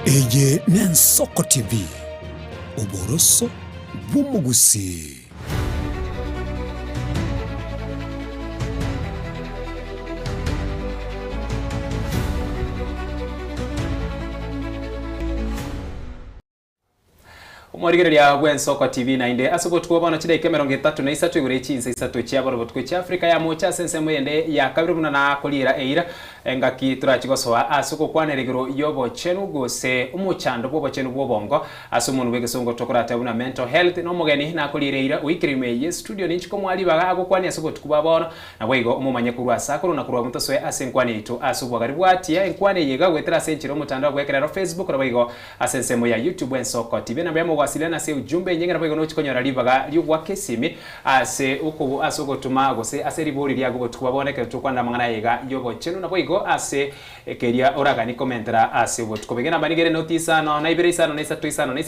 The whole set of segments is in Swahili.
Eye n'Ensoko TV oboroso bw'umugusi. Umurigereria gw'Ensoko TV na inde asuko tukubona chide kemerongo 33 igure chinse 3 cyaboro butwe cya Afrika ya mocha sense mwende ya kabiri muna na kolira eira engaki turachigosoa asuko kwaneregero yobo chenu gose umuchando bobo chenu bobongo asumuntu begesongo tokorata buna mental health no mugeni na kolira eira wikirime ye studio ninchiko mwali baga agokwani asuko tukubabona na bwego umumanye kurwa sakuru na kurwa mutasoe asenkwani itu asubo garibwa atia enkwani yega gwetera senchiro mutandao gwekerero Facebook na bwego asense mo ya YouTube Ensoko TV na bemo wasiliana se ujumbe nyingi na bwego no chikonyora libaga lyubwa kesimi ase uko asuko tumago se ase ribori lyago tukubaboneke tukwanda mangana yega yobo chenu na bwego ase keria oragani komentera ase botukobegena banigere notisa no naibere isano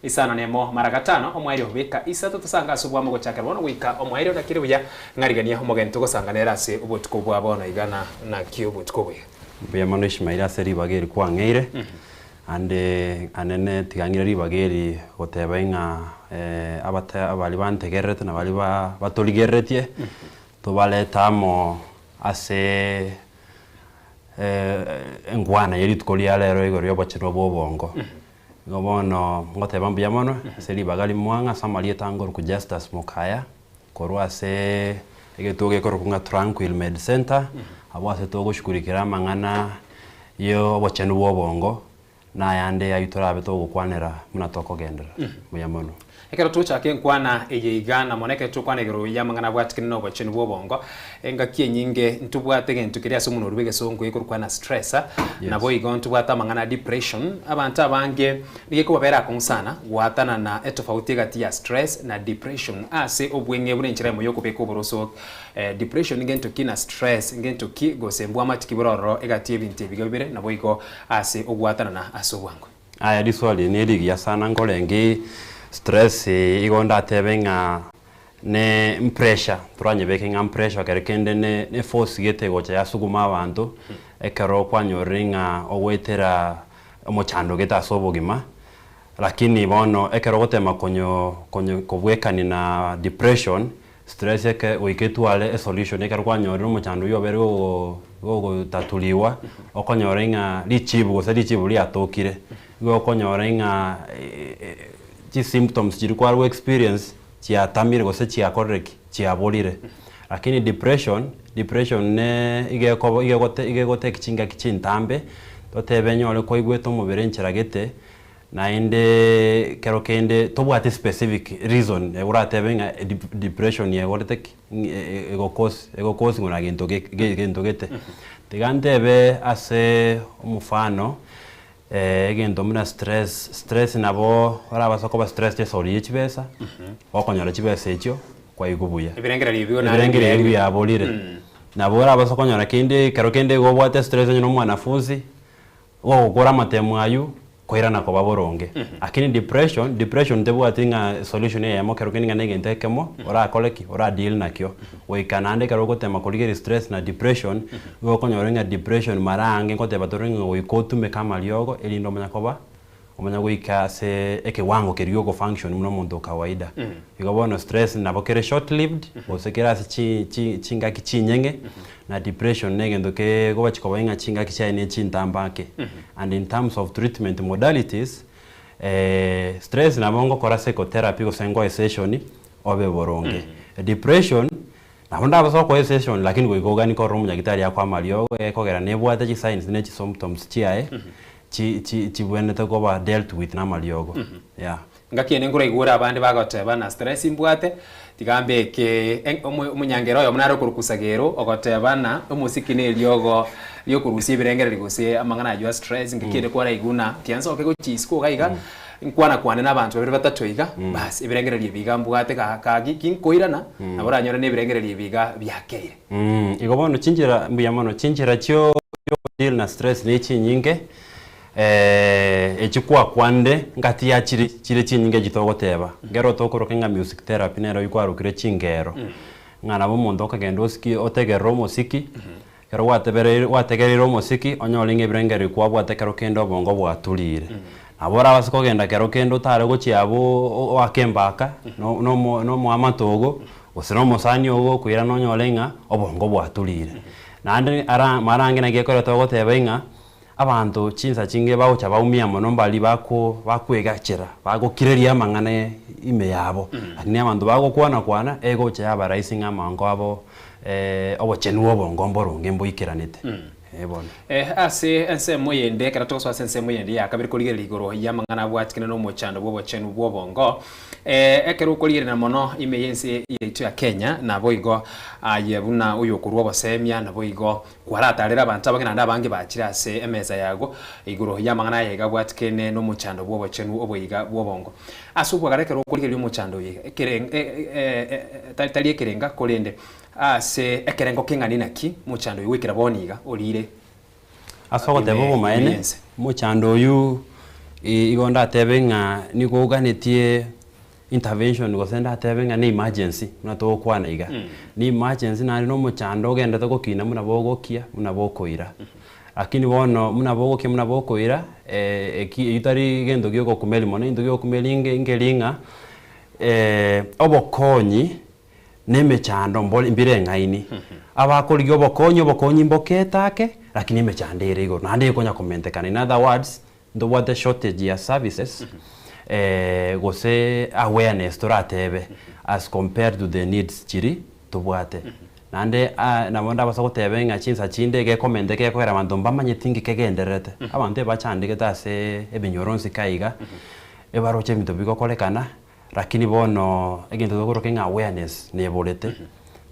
isano nemo maragatano omwairi obeka isato tusanga asubwa mugo chakabona wika omwairi odakiribuya ngarigania omogeni tugosanganera ase obotukobwa bona igana na kyo botukobwe bya manish maira seri bageri kwangeire ande anene tigangira ribageri gotebenga abata abali bantegerete na bali batoligeretie to baletamo ase engwana yeri tukolia lero igorio bachiro bobongo ngobono ngoteba mbya mono seri bagali mwanga samali etangor ku Justus Mukaya korwa se egetoge korokunga Tranquil Med Center abwase togo shukurikira mangana yo bachenu bobongo na yande ayitora beto gukwanera muna toko gendera muyamono ekero tucha ke nkwana eyigana moneke tukwanegero yamangana bwatikino bachenu bobongo engakie nyinge ntubwate gentu kiria somuno rubege songo ikurukwana stress nabo igontu bwata mangana depression abantu abange nige kubabera konsana gwatana na etofauti gati ya stress na depression ase obwenge burenchira moyo kubeko boroso depression ngento kina stress ngento ki gosembwa matiki bororo egati ebintu bigabire nabo igo ase ogwatana na asobwango aya diswali ni ligi ya sana ngolengi stress igonda tebenga ne pressure turanye bekinga pressure kerekende ne force gete gocha yasuguma abantu ekero kwanyoringa owetera omochando geta sobogima lakini bono ekero gotema konyo kobwekani na depression stress eke oiketuale a solution ekero kwanyorira omochando yobere go tatuliwa okonyoringa lichibu gose lichibu liatokire go konyoringa ti symptoms jirikwa experience chia tamire gose chia correct chia bolire lakini depression ne igegote kichinga kichintambe totebenyole ko igweto mubere nchiragete na inde kero kende tobwate specific reason uratebenga depression ye wote ego cause ngona gentogete tigantebe ase umufano egento muna stress nabo arabasa ko ba stress te sori chibesa okonyora chibesa echo kwa igubuya ibirengera libyo na ibirengera libyo abolire nabo arabasa konyora kende kero kende go bwate stress nyo mwanafunzi gukora matemu ayu koira na ko baboronge akini depression tebu atinga solution ya mo kero kende ngene ntekemo ora koleki ora deal nakyo we kanande kero gotema koligeri stress na depression go konyorenga depression marange kote batorenga we kotume kama lyogo elindo manyakoba omanya goika se eke wango keriogo function muno muntu kawaida igobona stress nabokere short lived osekera se chinga kichinyenge na depression negendo ke goba chikobenga chinga kichaine chintambake and in terms of treatment modalities stress nabongo kora psychotherapy go sengo session obe boronge depression nabonda baso ko session lakini go gani ko romu nyagitari yakwa malio ekogera nebwata chi signs ne chi symptoms chiae chi bwene to go dealt with na maliogo yeah ngakiene ngura igura abandi bagoteba na stress imbwate tigambe ke umunyangero yo munaro kurukusagero ogoteba na umusikine lyogo lyokurusi birengere ligose amangana yo stress ngakiene kwara iguna tianso ke go chisiko gaiga nkwana n'abantu babiri batatoiga basi ibirengere libiga mbwate ka kinkoirana naboranyora n'ibirengere libiga byakeire igobono chinjira mbuyamono chinjira cyo deal na stress ne chinyinge echikwa kwande ngati ya chire chinyinge gitogoteba ngero tokorokenga music therapy nero yikwarukire chingero ngana bo mondo kagendo ski otegero muziki kero wategerera omosiki onyore ng'ebirengeri kwabwate kero kende obongo bwatulire nabora abase kogenda kero kende otare gochiabo wakembaka nomoamatogo gose nomosani ogo okwira nonyore ng'a obongo bwatulire naende marange nagiekore togoteba ng'a abantu chinsa chinge bagocha baumia mono mbali bakwegachera bagokireria amang'ana ime yabo lakini abantu bagokwana egocha yaba raisi ng'a amango abo obochenu obongo mboronge mboikeranete bona ase ensemo yende kera toso ase ensemo yende yakabiri korigerera igoro yamang'ana bwatikene n'omochando bw'obochenu bw'obongo ekero okorigerera mono ime yense yaitu ya Kenya nabo igo yebuna oyokorwa obosemia nabo igo kwaratarera abantu abagenda abange bakira ase emeza yago igoro yamang'ana yega bwatikene n'omochando bw'obochenu oboiga bw'obongo ase obwagarekero okorigerera omochando ye tari ekerenga korende ase ekerengo keng'ani naki mochando yoikera boniga orire asogoteba obomaene mochando oyu igo ndatebe ng'a nigo oganetie intervention gose ndatebe ng'a ne emergency muna togokwana iga ni emergency nari nomochando ogendete gokina muna bogokia muna bokoira lakini bono muna bogokia muna bokoira itari gento giogokumeli mono into giokumeli ngeringa obokonyi nemechando mbire ng'aini abakorigia obokonyi mboketake lakini emechando ere igoro nande ekonya komentekana in other words ndobwate shortage ya services gose awareness toratebe as compared to the needs chiri tobwate nande nabonda basa gotebe ng'a chinsa chinde gekomente gekogera abantu mbamanyeti kegenderete abantu ebachandegete ase ebinyoronsi kaiga ebaroche ebinto bigokorekana lakini bono egento gokoroka ng'a awareness neborete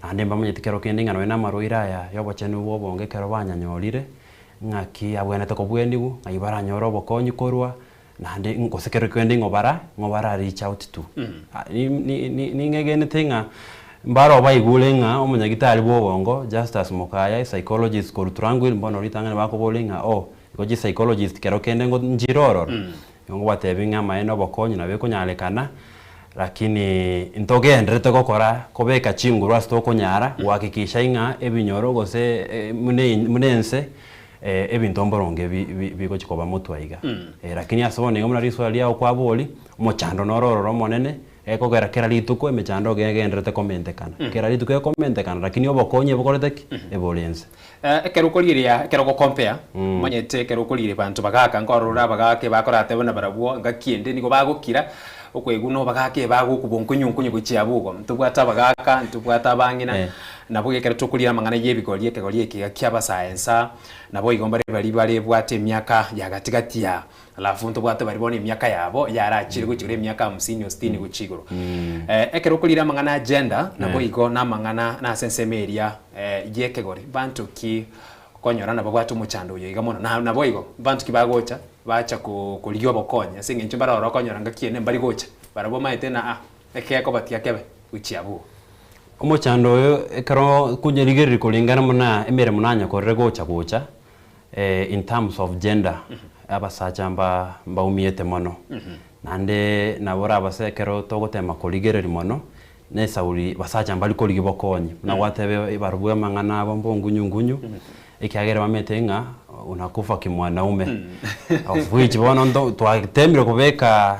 nande mbamanyeti kero kende ng'ano ena maroira aya yobochenu bw'obonge kero banyanyorire ng'aki abwenete kobwenigu ng'ai baranyora obokonyi korwa nande gose kero kende ng'obara reach out to ning'egenete ng'a mbaro baigule ng'a omonyagitari bw'obongo Justus Mukaya psychologist korutranguil mbono ritang'ani bakobole ng'a igochi psychologist kero kende ngo njirororo ngo batebi ng'a maene obokonyi nabekonyalekana lakini ntogenderete gokora kobeka chinguru ase tokonyara gwakikisha ng'a ebinyoro gose munense ebinto mboronge bigochikoba motwaiga lakini ase bono iga muna riswali yao kwabori omochando norororo monene ekogera kera rituko emechando gegenderete komentekana kera rituko ekomentekana lakini obokonyi bokorete ki eborense ekero okorigeria ekero gokompea manyete ekero okorigeria bantu bagaka nkorora bagake bakorate bona barabwo ngakiende nigo bagokira okweguna bagake bagokubonkonyo gochiabugo ntubwata bagaka ntubwata bangina nabo gekera tokurira mangana yebigori ekegori ekiga kiaba science nabo igomba bari bwate emyaka ya gatigati ya alafu ntubwate bari bona emyaka yabo yarachire gochire emyaka 50 60 gochigoro ekero okurira mangana agenda nabo igo na mangana na sensemeria yekegori bantu ki konyora nabo bwate omochando oyo iga mono nabo igo bantu ki bagocha bacha kuligyo bokonya singe nchimba roro konyora ngakiene mbari gocha barabo maite na ekeko batia kebe uchiabu omochando oyo ekero kunyerigereri kulingana muna emere munanya korre gocha in terms of gender abasacha mbaumiete mono nande nabora abasekero togotema kuligereri mono nesauri basacha mbali koligi bokonyi na watebe barubwe mangana bombo ngunyungunyu ikiagera bamete ng'a unakufa kimwanaume of which bono ndo twatemire kubeka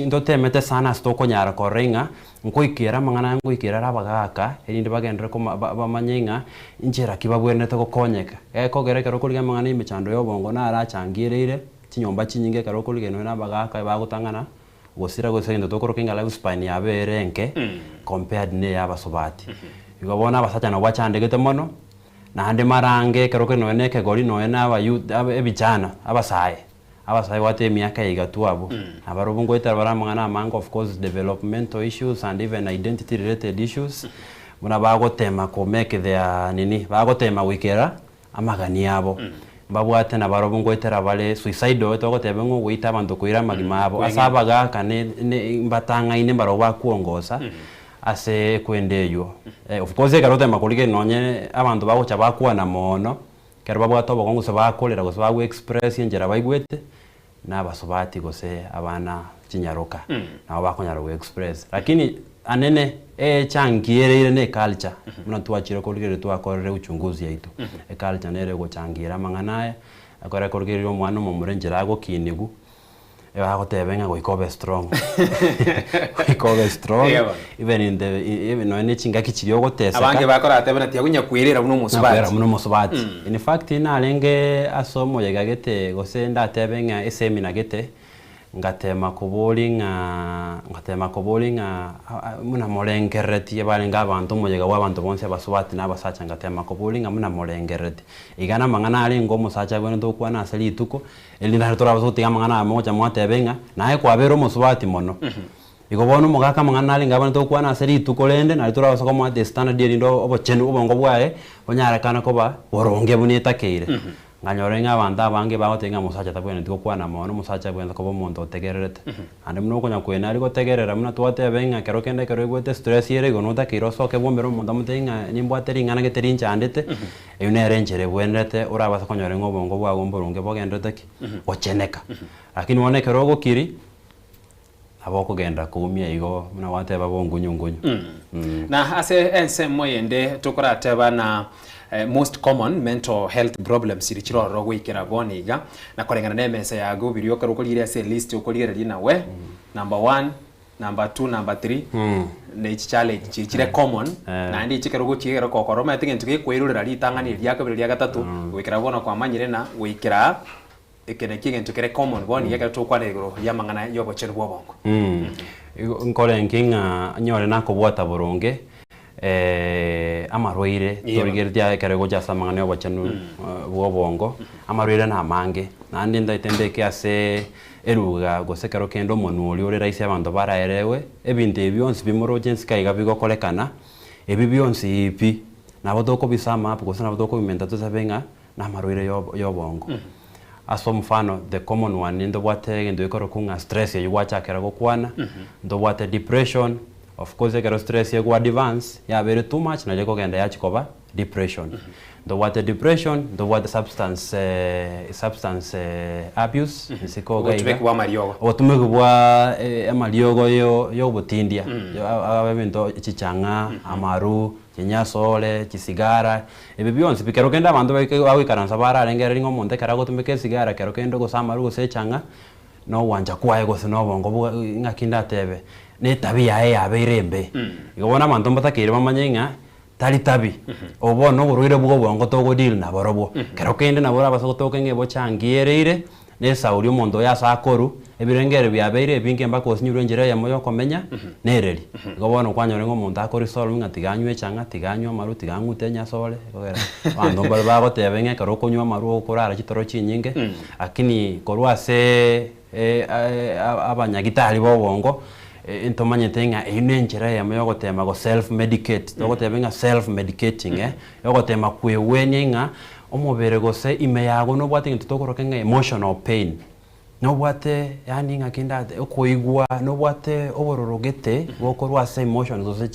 ndotemete sana stokonyara korenga nkoikera mangana nkoikera rabagaka erinde bagendere ko bamanyenga injera kibabwenete gokonyeka ekogerekero kuriga mangana imechando yobongo na arachangirire chinyomba chinyinge karo kurigeno na bagaka bagutangana gosira gosendo tokorokinga life span yaberenke compared ne yabasobati igobona abasacha na bwachandegete mono nande marange kero keno neke gori no na aba youth ebichana abasaye wate emyaka igatu abo abarubungo itara baramangana among of course developmental issues and even identity related issues muna bagotema ko make their nini bagotema wikera amagani yabo babwate na barubungo itara bale suicide togotebe ngo gwita abantu kuira magima abo asabaga kane mbatanga ine baroba kuongoza ase kwendeyo of course karote makulige nonye abantu bagocha bakwana mono kero babwato bogongo se bakolera go bagu express njera baigwete na basobati gose abana chinyaroka na bakonyara go express lakini anene changiere ne culture muna tuachire kolgere twakorere uchunguzi yaitu culture nere gochangira mang'ana akora kolgere omwana omurenjera gokinigu agotebenga goikobe strong goikobe strong even in the even no any chinga kichirio gotesa abange bakora atebena tiagunya kwirira muno musubati in fact ina alenge asomo yagagete gosenda atebenga esemina gete ngatema kubolinga muna molengereti yabalenga abantu muyega wabantu bonse basubati nabasacha ngatema kubolinga muna molengereti igana mangana ali ngo musacha bwene dokwa na asali ituko elinda turabazo tiga mangana moja mwatebenga naye kwabero musubati mono igobona mugaka mangana ali ngabana dokwa na asali ituko lende na turabazo ko mwate standard ndo obochenu obongo bwae onyara kana koba boronge bunita keire nganyorenga abantu abange bagotenga musacha tabwene tikokwana mono musacha bwene ko bomuntu otegererete ande muno konya kwena ari gotegerera muna twatebenga kero kende kero igwete stress yere gonota kiro soke bombero omuntu amutenga nimbwateringana geterincha andete eyune renjere bwenete urabasa konyorenga obongo bwa gomborunge bogendete ki ocheneka lakini wone kero gokiri aboko genda kumia igo muna wateba bongunyungunyu na ase ensemo yende tukorateba na most common mental health problems irichiro gwikira boniga na korengana na mesa yago birio karukolire ase list ukolire nawe number 1 number 2 number 3 na each challenge chire common na ndi chikero gochigero kokoroma atingentu gikwirurira ritangani rya kabiri rya gatatu gwikira bona kwa manyire na gwikira ekene kigentu kire common boni yaka tukwanegoro yamangana yobochero bwobongo nkorenkinga nyore nako bwata burunge amarwaire torigertia kerego jasa mangane obachanu bwobongo amarwaire na mange nandi ndaitendeke ase eruga gosekero kendo monuli ore raisi abantu baraerewe ebintu ebyonsi bimoro jensi kaiga bigokolekana ebi byonsi ipi nabo toko bisama apo gosana toko bimenta tusabenga na amarwaire yobongo aso mfano the common one ndo bwate ndo ikoro kunga stress yugwacha kerego kwana ndo bwate depression. Of course, the stress you go advance, yeah, very too much. Na jeko genda yachikoba depression. The what depression, the what substance abuse. Siko ga. Otumekuwa mariogo. Otumekuwa mariogo yo botindia. Abemento chichanga, amaru, chinyasole, chisigara. Ebe bionse bikero kenda bantu awikaransa bara rengere ngo monte karago tumeke sigara kero kendo go samaru go secanga. No wanja kwae go sino bongo ngakinda tebe. Ne tabia ya beirembe igobona manto mbatakire bamanyenga tali tabi obo no buruire bwo bongo to godil na borobo kero kende na bora baso to kenge bo changiere ne sauri mondo ya sakoru ebirengere bya beire binge mbako sinyuru njere ya moyo komenya nereri igobona kwanyore ngo muntu akori solo ngatiganywe changa tiganywa maru tigangute nya sole kogera bando barba go tebenge kero konywa maru okorara kitoro chinyinge akini korwase abanyagitali bo bongo intomanye tenga inenjera ya moyo gotema go self medicate gotebenga self medicating yogotema kwewenyenga omubere gose ime yago no bwate ntutokorokenga emotional pain no bwate yani ngakinda okoigwa no bwate obororogete gokorwa se emotions gose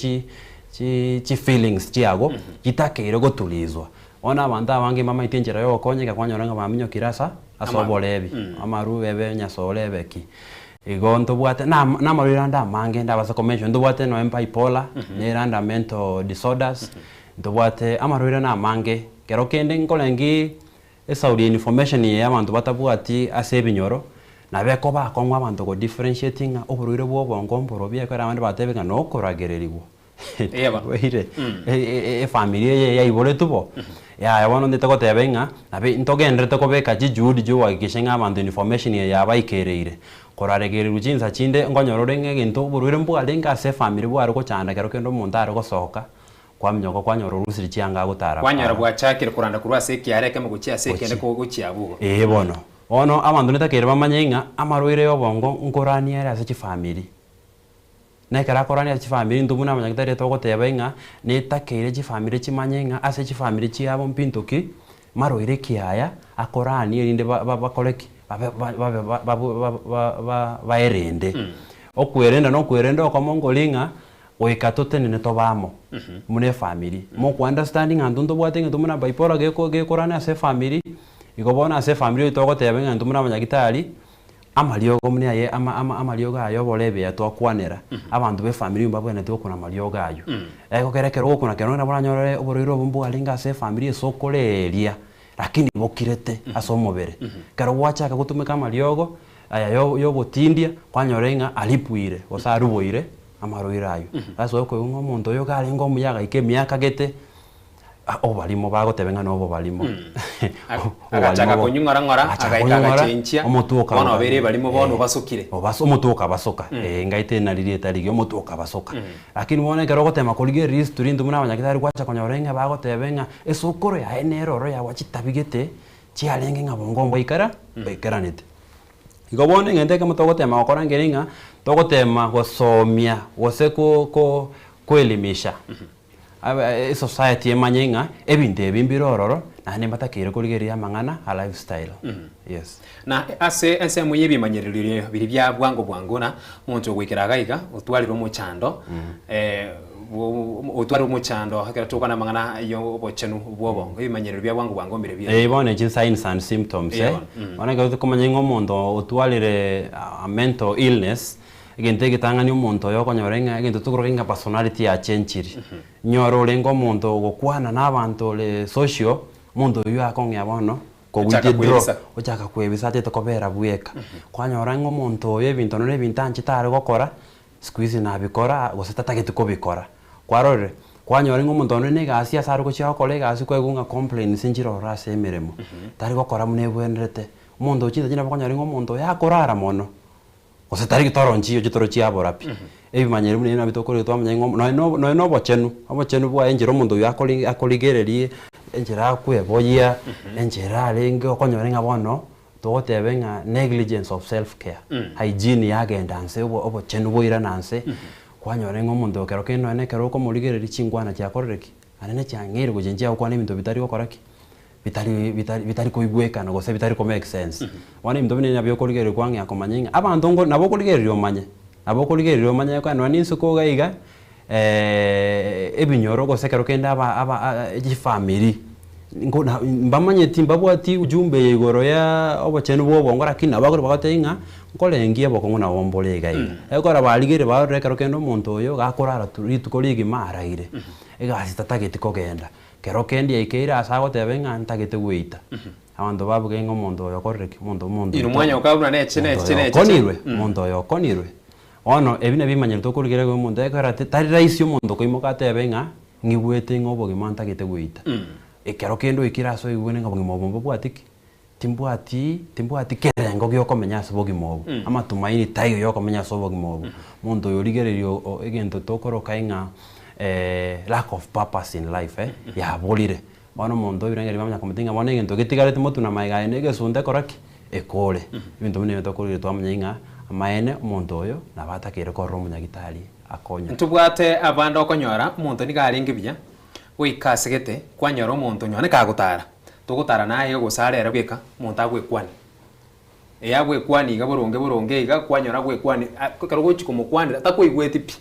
chi feelings chiago gitakeire gotulizwa ona abantu abange mama itenjera yo konyeka kwanyoranga baminyo kirasa asobolebi amaru bebe nyasolebe ki igonto bwate na marwiranda mange ndabasa convention ndo bwate no bipolar ne randa mental disorders ndo bwate amarwira na mange kero kende nkolengi esaudi information ye abantu batabwati asebinyoro na beko ba konwa abantu go differentiating oburwire bwo bongo mboro bye kwera abandi batebeka no koragereriwo weire familia ye ya ibole tubo ya yabona ndetako tebenga nabe ntogendrete ko beka jijudi jo wagishenga abantu information ye yabaikereire koraregere rujinza chinde ngonyororenge gintu burwire mbwa lenga se family bwaro ko cyanda kero kendo mundaro ko soka kwa myoko kwanyoro rusiri cyanga gutara kwanyara bwa chakire kuranda kurwa se kyareke mu gucia se kende ko guciabugo bono ono abantu netakere bamanyenga amarwire yobongo nkorani era se family na kara korani chi family ndumuna manyagitare to gotebenga netakere chi family chimanyenga ase chi family chiabo mpintoki marwire kiaya akorani erinde bakoleki baerende okwerenda no kwerenda okomongolinga oikatote nene tobamo mune family mo ku understanding andu ndo bwate ndu muna bipolar ge korana ase family igobona ase family to gotebenga ndu muna manyagitari amaliogo mune aye amaliogo ayo bolebe yatwakwanera abantu be family mbabwene tukuna maliogo ayo ego kerekero gukuna kero na boranyore oboriro bombu alinga se family esokoleria lakini bokirete asomobere kero gwachaka gutumika maliogo aya yo botindia kwanyorenga alipuire osaruboire amaroira ayo aso ko umuntu yo kali ngo muyaga ike myaka gete obalimo bagotebenga no balimo agachaka kunyungara ngora agaika gachenchia bono bere balimo bono basukire obaso mutuka basoka ngaite nalirie tarigyo mutuka basoka lakini wone kero gotema kulige risk turindu muna abanyakitari kwacha konyorenga bagotebenga esokoro ya enero ro ya wachitabigete chialenge ngabongo ikara ikaranite igobone ngende mutogotema okora ngeringa togotema gosomia gose ko kwelimisha society emanyenga ebintu ebimbirororo nane matakire kurigeria mangana a lifestyle yes na ase ensemo yebimanyererire biri bya bwango na muntu gwikira gaiga utwariro muchando utwari muchando hakira tukana mangana yo bochenu bwobongo ebimanyererire bya bwango mbere bya bone signs and symptoms bone ga kumanyenga omuntu utwalire a mental illness gente gitangani umuntu yo konyorenga gente tukurokinga personality ya chenchiri nyoro lengo muntu gokwana nabantu le social muntu yo akongya bono ko withdraw ochaka kwebisa tete kobera bweka kwanyorenga umuntu yo ebintu no ebintanchi tare gokora squeeze na bikora goseta gete kobikora kwarore kwanyorenga umuntu no negasi asaru ko chya kolega asikwegunga complain sinjiro rase emeremo tare gokora munebwenrete umuntu uchita jina bakonyorenga umuntu yakorara mono ose tariki toronchi yo chia borapi ebimanyere mune na bitokore twamenye no bochenu bwa enjero mundu yakoligererie enjera akweboya enjera alenge okonyorenga bono togotebenga negligence of self care hygiene yagendanse obochenu boira nanse kwanyorenga mundu kero keno ene kero ko muligereri chingwana chakoreki anene changere kujenjia kwa nebintu bitari gokoraki bitari koibweka no gose bitari ko make sense wani mdomine nabyo koligere kwanga akomanyinga abantu ngo nabo koligere omanye kwa nani nsuko gaiga ebinyoro gose kero kenda aba ji family ngo mbamanye timbabwati ujumbe igoro ya obochenu bwobongo lakini abagore bagatenga ngolengie bokongo na wombole gaiga ekora baligere ba kero kendo omuntu oyo gakorara tukoligi maraire egasi tatageti kogenda kero kendi ekeira asago tebenga ntagete guita abantu babugenga omuntu yokoreke omuntu ino mwanya ukabuna nechine konirwe omuntu yokonirwe ono ebine bimanyere tokurigere go omuntu ekara tari raisi omuntu koimoka tebenga ngigwete ngoboge mantagete guita ekero kendo ikira so igwene ngabonge mobombo bwatiki timbwati kerengo gyokomenya sobogi mobo ama tumaini tayo yokomenya sobogi mobo omuntu yorigererio egento tokoroka inga lack of purpose in life ya bolire bano mondo birengeri bamanya komutinga bone ngento getigarete motu na maiga ene sunde koraki ekole ibintu bine bitakorire twamenyinga amaene omuntu oyo nabatakire ko romu nyagitari akonya ntubwate abanda okonyora omuntu nigaringe biya wikasegete kwanyora omuntu nyone kagutara tugutara naye gusarera bweka omuntu agwekwani eyagwekwani gaboronge iga kwanyora gwekwani karogochi kumukwanira takoigwete pi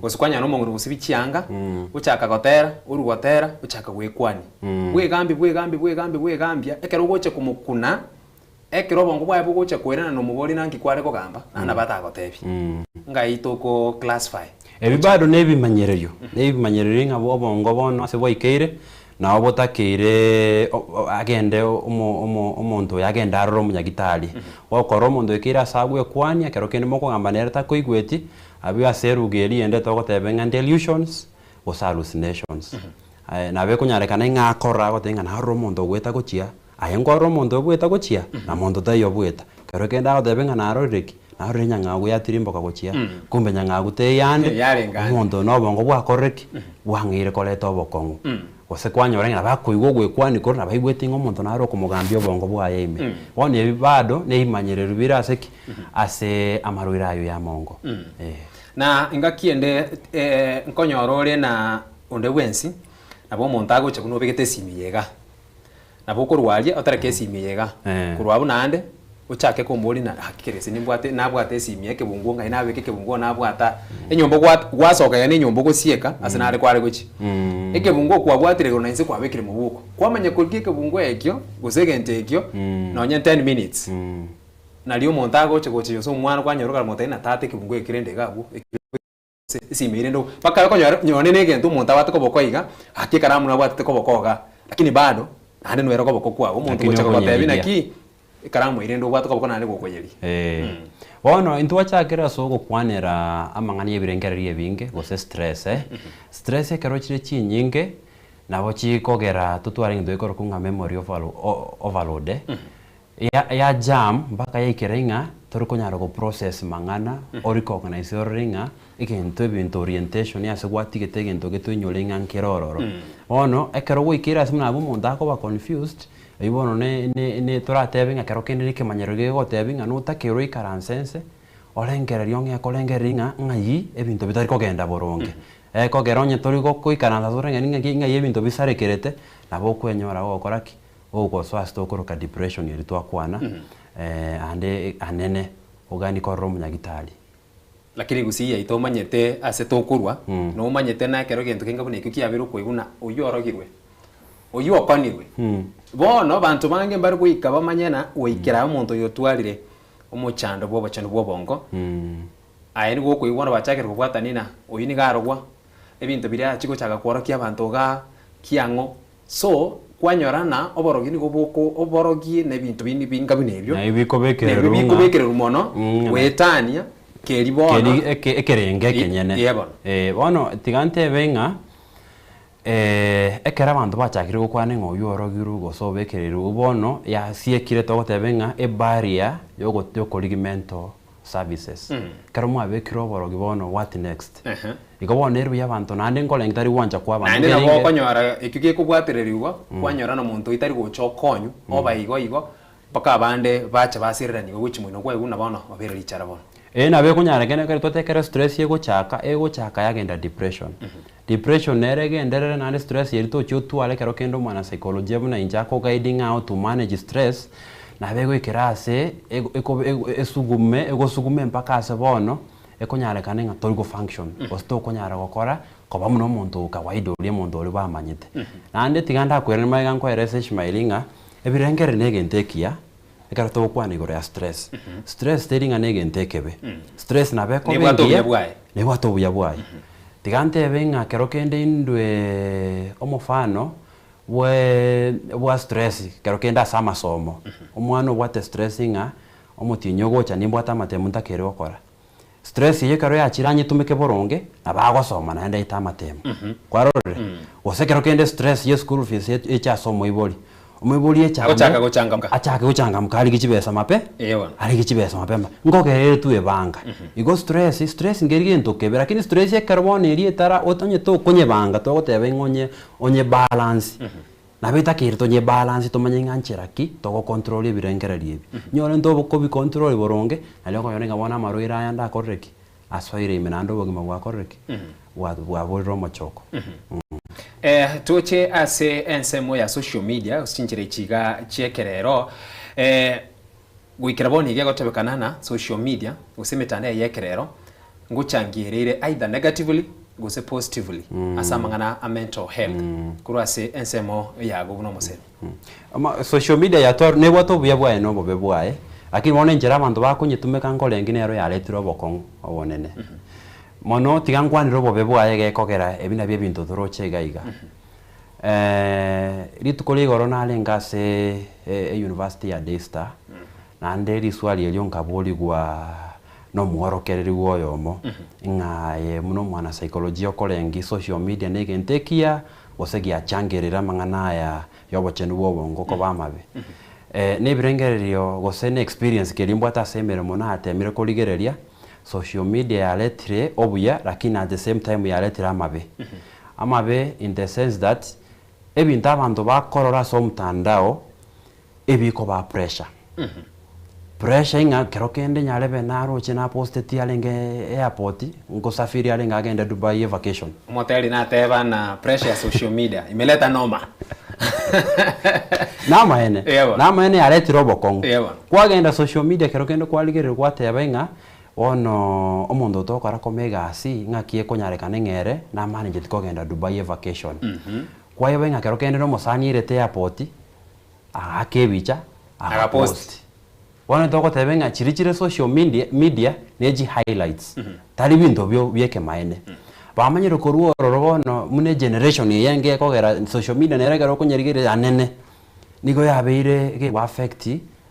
gosikwanya no monguru gusibikianga uchaka gotera urugotera uchaka gwekwani bwegambia ekerogoche kumukuna ekirobongo bwa bugoche kwerana no mubori nangi kware kogamba nana batagotebi ngaito ko classify ebibado nebimanyereyo ngabo obongo bono ase boikeire na obotakire agende omuntu yagenda aroro munyagitari okoro omuntu ekira sagwe kwanya kero kende moko ngamba nereta koigweti abi aserugeri ende togotebenga delusions or hallucinations na be kunyarekana ngakora gotenga na aroro omuntu gweta gochia ayengoro omuntu ogweta gochia na omuntu tayo bweta kero kende agotebenga na aroreki na arore nyangagu yatirimboka gochia kumbe nyangagu te yande omuntu no bongo bwakoreki bwangire koleta obokongo ose kwanyorenga bakoigwo gwekwani koro na baigwetinga omuntu naro kumugambia obongo bwayeime wone ebibado neimanyerero biraseki ase amarwira ayo ya mongo na ingakiende nkonyorore na onde wensi nabo omuntu agoche kuno begete simiyega nabo korwaje otareke simiyega kurwabu nande uchake komboli na hakikirese nimbwate nabwate simiyeke bungonga inabeke kebungo nabwata enyombo gwasoka ya nenyombo gosieka asenare kware gochi ekebungo kwabwatire gona inse kwabekire mu buko kwamanye kulike bungo ekyo gosegente ekyo nonya 10 minutes na lio monta goche yo so mwana kwa nyoroka monta ina tate kibungu ekirende gabu simire ndo paka ko nyone ne gento monta watu ko bokoiga akikara muna watu ko bokoga lakini bado ande no eroko boko kwa umuntu goche ko tebi na ki ikaramu ire ndo watu ko bokona ne gokoyeri bono intwa chakera so gukwanera amangani ebirengererie binge gose stress stress ekero chire chinyinge nabo chikogera tutware ndo ikoro kunga memory overload ya jam mpaka yaikerenga torukunyara go process mangana or recognize oringa ikintu ebintu orientation ya segwatigete gento getwenyolenga nkirororo ono ekero gwikira simuna abo mundu akoba confused ibono ne toratebenga kero kende kemanyero gegotebinga no takero ikaransense olengererio ngekolengeringa ngai ebintu bitari kogenda boronge kogeronye tori gokuikaranza zorenga ninga ebintu bisarekerete nabo kwenyora gokoraki ogoswasto okoroka depression yeri twakwana ande anene ogani ko romu nyagitali lakini gusiya itomanyete ase tokurwa no manyete na kero gento kinga bune kiyabiru koiguna oyorogirwe oyokanirwe bono bantu bange mbari kuika bamanyana oikira umuntu yotwarire omuchando bwo bongo ayeni go koigwana bachakira kubwata nina oyini garogwa ebintu biria chiko chaka kworokia abantu ga kiango so kwanyorana oborogi ni goboko oborogi ne bintu bini binga binebyo na ibikobekere rumono wetania keri bono ekerenge kenyene bono tigante benga ekera bantu bachakire gukwana ngoyu orogiru gosobekereru bono ya siekire togotebenga barrier yokoligimento services karomu abekiro borogi bono what next igobona eru yabantu nande ngoleng tari wanja kwa bantu nande nabo konyora ekigie kubwatereriwa kwanyora no muntu itari gochokonyu oba igo paka bande bacha basirani gochi mwino kwa iguna bono obereri chara bono nabe kunyara kene kare totekera stress ego chaka yagenda depression depression neregenderere nande stress yeri to chotu ale kero kendo mwana psychology buna injako guiding how to manage stress nabego ikirase egosugume mpaka ase bono ekonyara kanenga torigo function osto konyara gokora koba muno muntu kawaida uri muntu uri bamanyite nande tiganda kwere maiga nko research mailinga ebirengere negentekia ekarato kwana igoro ya stress stress teringa negentekebe stress nabeko ne bwato buya bwaye tigante benga kero kende indwe omofano wa stress kero kenda sama somo omwana wate stressinga omutinyo gocha nimbwata matemunta kere okora stress ye karo ya chiranye tumeke boronge abagosoma na enda itamatemo kwarore osekero kende stress ye school fees echa somo iboli omiboli echa achaka guchangamka ali gichibesa mape ali gichibesa mapemba ngogerere tu ebanga igo stress ngeri gento kebe lakini stress ye carbone eri etara otonye to konye banga to gotebe onye balance na beta kirto nye balance to manyenga ncheraki to go control ebirengererie nyore ndo ko bi control boronge aloko yone ngabona maruira yanda korreki aswaire imenando bogima bwa korreki wa borro machoko tuche ase ensemo ya social media usinjire chiga chekerero gwikira boni gego tebekanana social media usemetana yekerero nguchangirire either negatively gose positively asamangana a mental health kurase ensemo ya gobuno mosel social media ya tor ne boto buya bwa no bobe bwae akini wone njera bantu bakunyitumeka nkolengi nero ya letiro bokong obonene mono tigangwaniro bobe bwae gekogera ebina bye bintu thoroche gaiga ritukoli gorona lengase university ya Daystar na nderi swali elyo nkaboli gwa no mworokereri woyomo ngaye muno mwana psychology okolengi social media negentekia osegia changerera mangana ya yobochenu bobongo ko bamabe nebirengererio gosene experience kelimbwata semere mona atemire koligereria social media yaletre obuya lakini at the same time yaletre amabe in the sense that ebintu abantu bakorora so mtandao ebiko ba pressure pressure inga kero kende nyalebe naro chena posteti alenge airport ngo safiri alenga agenda Dubai vacation moteli na teba na pressure social media imeleta noma nama ene areti robo kongo kwa agenda social media kero kende kwaligere kwateba inga ono omondo to kara komega asi ngakie konyarekane ngere na manage tikogenda Dubai vacation kwa hiyo inga kero kende no mosani irete airport akebicha agapost wana toko tebenga chirichire social media neji highlights tali bintu byo byeke maene bamanyiro koruo rorobono mune generation yenge kogera social media neregero kunyerigire anene nigo yabeire ke affect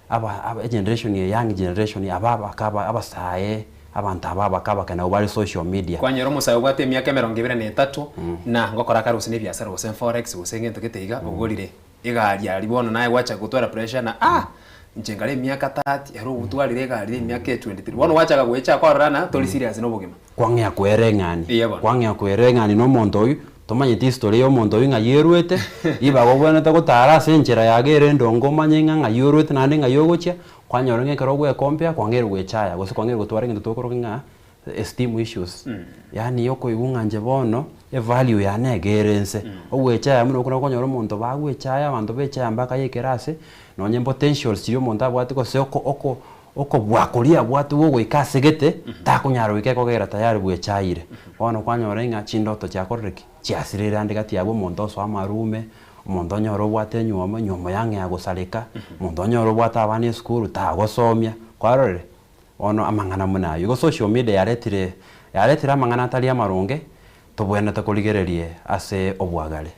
aba generation young generation abasaye abantu bakaba kana ubali social media kwanyero musayo gwate myaka 23 na ngokora karusi ni biashara gose forex gose ngento kiteiga ugurire igari ari bono naye wacha gutwara pressure na njengale myaka 30 ero gutwarire igari myaka 23 bono wacha gwecha korana tori serious no bugima kwangya kwerengani no muntu uyu tomanyite history yo muntu uyu ngayerwete iba gobwana takotara senjera yagere ndongo manyenga ngayerwete nande ngayogocha kwanyoro ngekero gwe kompya kwangero gwechaya gose kwangero gutwara ngendo tokoro kinga esteem issues yani yoko ibunganje bono e value ya negerense ogwechaya muno kuna kwanyoro muntu bagwechaya abantu bechaya mbaka yekerase nonye potentials chiro muntu abwate ko seko oko bwakoria bwatu wogo ikasegete takunyaro ikekogera tayari bwechaire bono kwanyoro inga chindoto chakorreki chiasirire andi gati yabo muntu so amarume umuntu onyoro bwate nyoma yange yagosaleka umuntu onyoro bwate abane school tagosomya kwarore ono amangana munayo go social media yaretire amangana atali amarunge tobwena takoligererie ase obwagale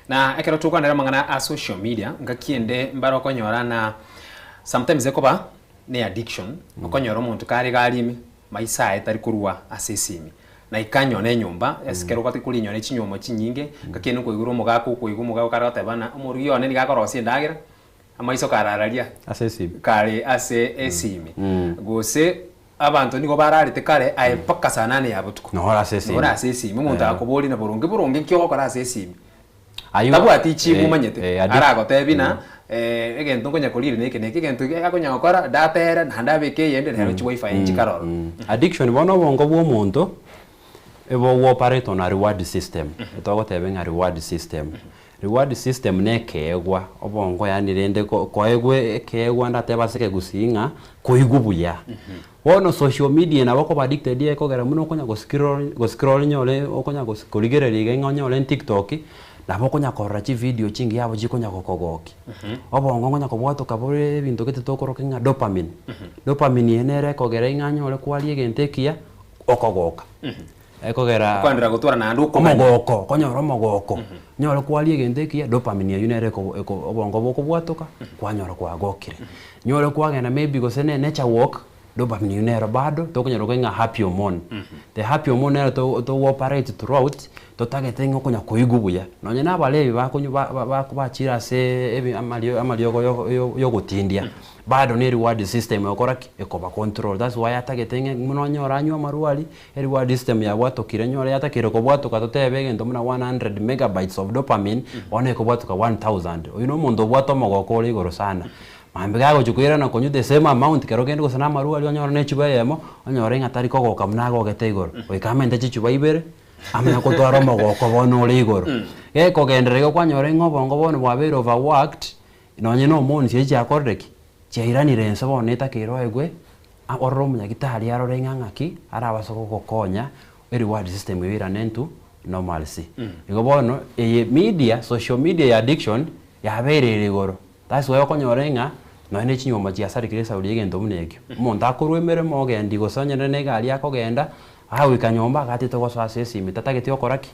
na ekero tukwanera amangana a social media ngakiende mbaro konyora na sometimes ekoba ne addiction okonyora umuntu kari galimi maisa etari kurwa asesimi na ikanyone nyumba esikero kwati kuri nyone chinyoma chinyinge ngakene ko iguru mugako ko iguru mugako karata bana umuri yone ni gakorosi ndagira amaiso karararia asesimi kare ase esimi gose abantu niko bararite kare ayepaka sanane yabutuko no asesimi umuntu akoboli na burunge kyo kora asesimi tabu atichi mumanyete arago tebina egento ngonya kolire neke gento akonya gukora datera ndabeke yende rero chi wifi njikaroro addiction bono bongo bwo muntu ebo operate on a reward system etogo tebenga reward system nekegwa obongo yani rende koegwe kegwa ndatebaseke gusinga koigubuya wono social media na bako addicted ye kogera muno konya go scroll nyole okonya go kuligereri ngonyole TikTok na bako nya korachi video chingi yabo jikonya kokogoki obongo ngonya kobwato kabore bintu kete tokorokinga dopamine yenere kogera nganyole kwali gentekia okogoka ekogera kwandira gutwara na ndu komogoko konyoro mogoko nyoro kwali gentekia dopamine yunere ko obongo boko bwatoka kwanyoro kwagokire nyoro kwagenda maybe go sene nature walk dopamine yunere bado tokonyoro kenga happy hormone the happy hormone to operate throughout to target ngo konya kuigubuya nonye nabalebi bakubachira se ebi amalio yo gutindia bado ne reward system yokoraki ekoba control that's why atagetenge munonyo ranywa maruali reward system ya bwato kirenyore yatakire ko bwato katotebege ndo muna 100 megabytes of dopamine one ko bwato ka 1000 uyu muntu bwato mogoko ligoro sana mambe gago chukwira na konyu the same amount kero kende ko sana maruali onyoro ne chuba yemo onyoro ngata ko kamnago getegoro oikamende chichuba ibere amena ko twaro mogoko bono ligoro ko gendere kwanyore ngobongo bono bwabere overworked nonye no moni chechi akorreki cheiranire nsabo neta kiro egwe orro munyagitari arore ngangaki arabasoko kokonya reward system yira nentu normalcy igo bono media social media addiction yaberere goro that's why okonyorenga no ene chinyoma chiasari kiresa uri gendo munekyo umuntu akurwemere mogendi gosonyene negali akogenda ahawe kanyomba gati to goso asesi mitatageti okoraki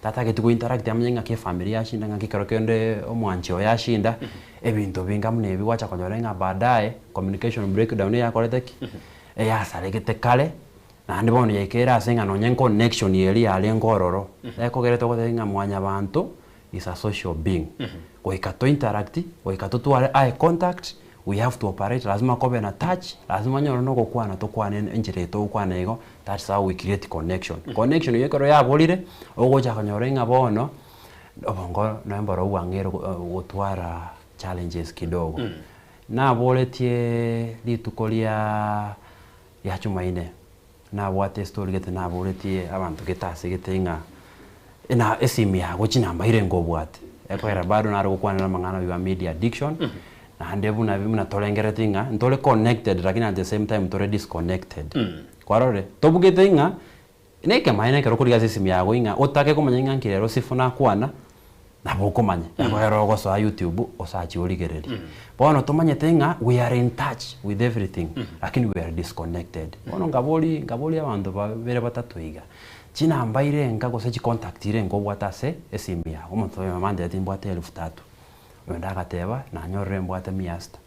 tatageti ku interact amyenga ke family yashinda ngakikero kende omwancho yashinda ebintu binga munebi wacha konyorenga baadaye communication breakdown yakoreteki yasaregete kale na ndibone yekera asenga nonye connection yeli yali ngororo ekogerete gotenga mwanya bantu is a social being oikato interact oikato tuare eye contact we have to operate lazima kobe na touch lazima nyoro no kokwana to kwana enjire to kwana ego that's how we create connection yekoro ya bolire ogocha konyorenga bono obongo nambaro wangero gotwara challenges kidogo na boletie litukolia ya chumaine na bwate story gete na boletie abantu getase getenga na esimi ya gochina ire ngobwate ekwera bado naro gukwana na mangana biwa media addiction na ndebu na bimu na tolengeretinga ntole connected lakini at the same time tole disconnected kwarore tobugetinga neke maine kero kuriga esimi ya goinga otake komanya ngirero sifuna kwana nabo komanye yakero gosa YouTube osachi oligereri bono tomanyete nga we are in touch with everything lakini we are disconnected bono ngaboli abantu babere batatu iga china mbaire nga gose chi contact ire ngo bwatase esimia omuntu yamande ati mbwate 3000 wenda gateba na nyorre mbwate miasta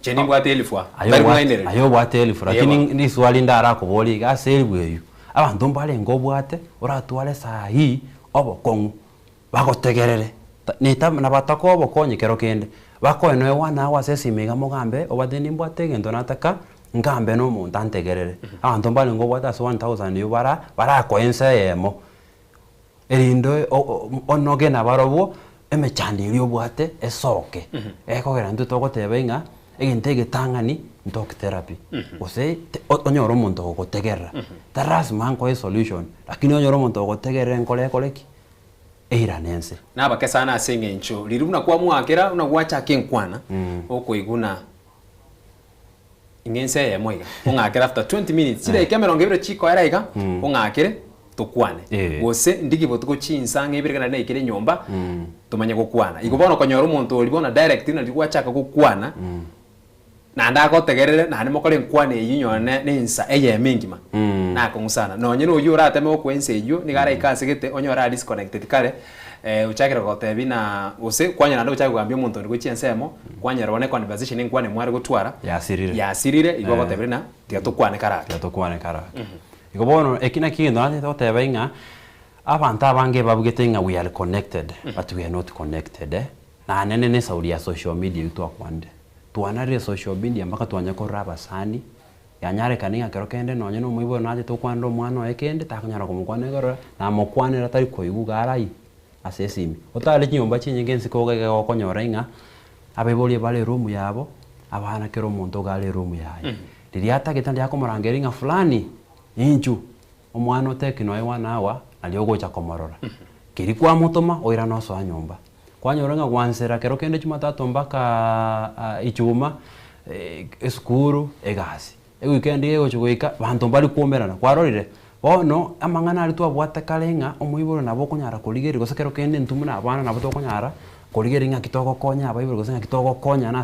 cheni mbwate 1000 ayo bwate 1000 lakini ndi swali ndara ko boli ga selweyu abantu mbale ngo bwate oratwale sahi obokongu bagotegerere nita nabatako obokonye kero kende bakoeno ewana wasesimiga mugambe obathini mbwate gento nataka ngambe no muntu antegerere abantu mbale ngo bwata 1000 yo bara koense yemo erindo onoge na barobo emechandiri obwate esoke ekogera ntu togotebenga egintege tangani talk therapy ose onyoro muntu ogotegerera taras manko solution lakini onyoro muntu ogotegerera koleki eiranense naba kesana asengencho liruna kwa mwakera unagwacha kenkwana okoiguna ingense ye moiga ungakera after 20 minutes sida ikamera ngebiro chiko era iga ungakere tukwane wose ndigibo tuko chinsa ngebire kana na ikire nyomba tumanye gukwana igobona konyora umuntu olibona direct na ligwachaka gukwana na ndako tegerere na ni mokole nkwane yinyone ninsa eye mingima na kongusana no nyene uyu rateme okwense iyo ni gara ikasegete onyora disconnected kare uchakira gotebi na use kwanya na ndo chakugambia umuntu ndi gwichiensemo kwanya robone conversation nkwane mwari gutwara yasirire igo gotebire na tigatukwane kara igobono ekina kindu ate totebenga abantu abange babugete nga we are connected but we are not connected na nene ne sauri ya social media itwakwande tuanare social media mpaka tuanya koraba sani yanyare kaninga kero kende nonye no muibo naje to kwando mwana ekende takanyara kumukwane gora na mukwane ratari koiguga arai asesimi otale nyumba chinyinge nsikoge gokonyora inga abeboli bale room yabo abana kero muntu gale room yaye diriata getandi yakomorangeringa fulani inju omwana otekino ewana aliogocha komorora kiri kwa mutoma oira no so anyumba kwanyorenga kwansera kero kende Jumatatu mpaka ichuma eskuru egasi weekend yego chugoika bantu bali kuomerana kwarorire bono amangana ali twabwata kalenga omuiboro nabo kunyara kuligeri gosekero kende ntumuna abana nabo to kunyara kuligeri nga kitoko konya abaiboro gosenga kitoko konya na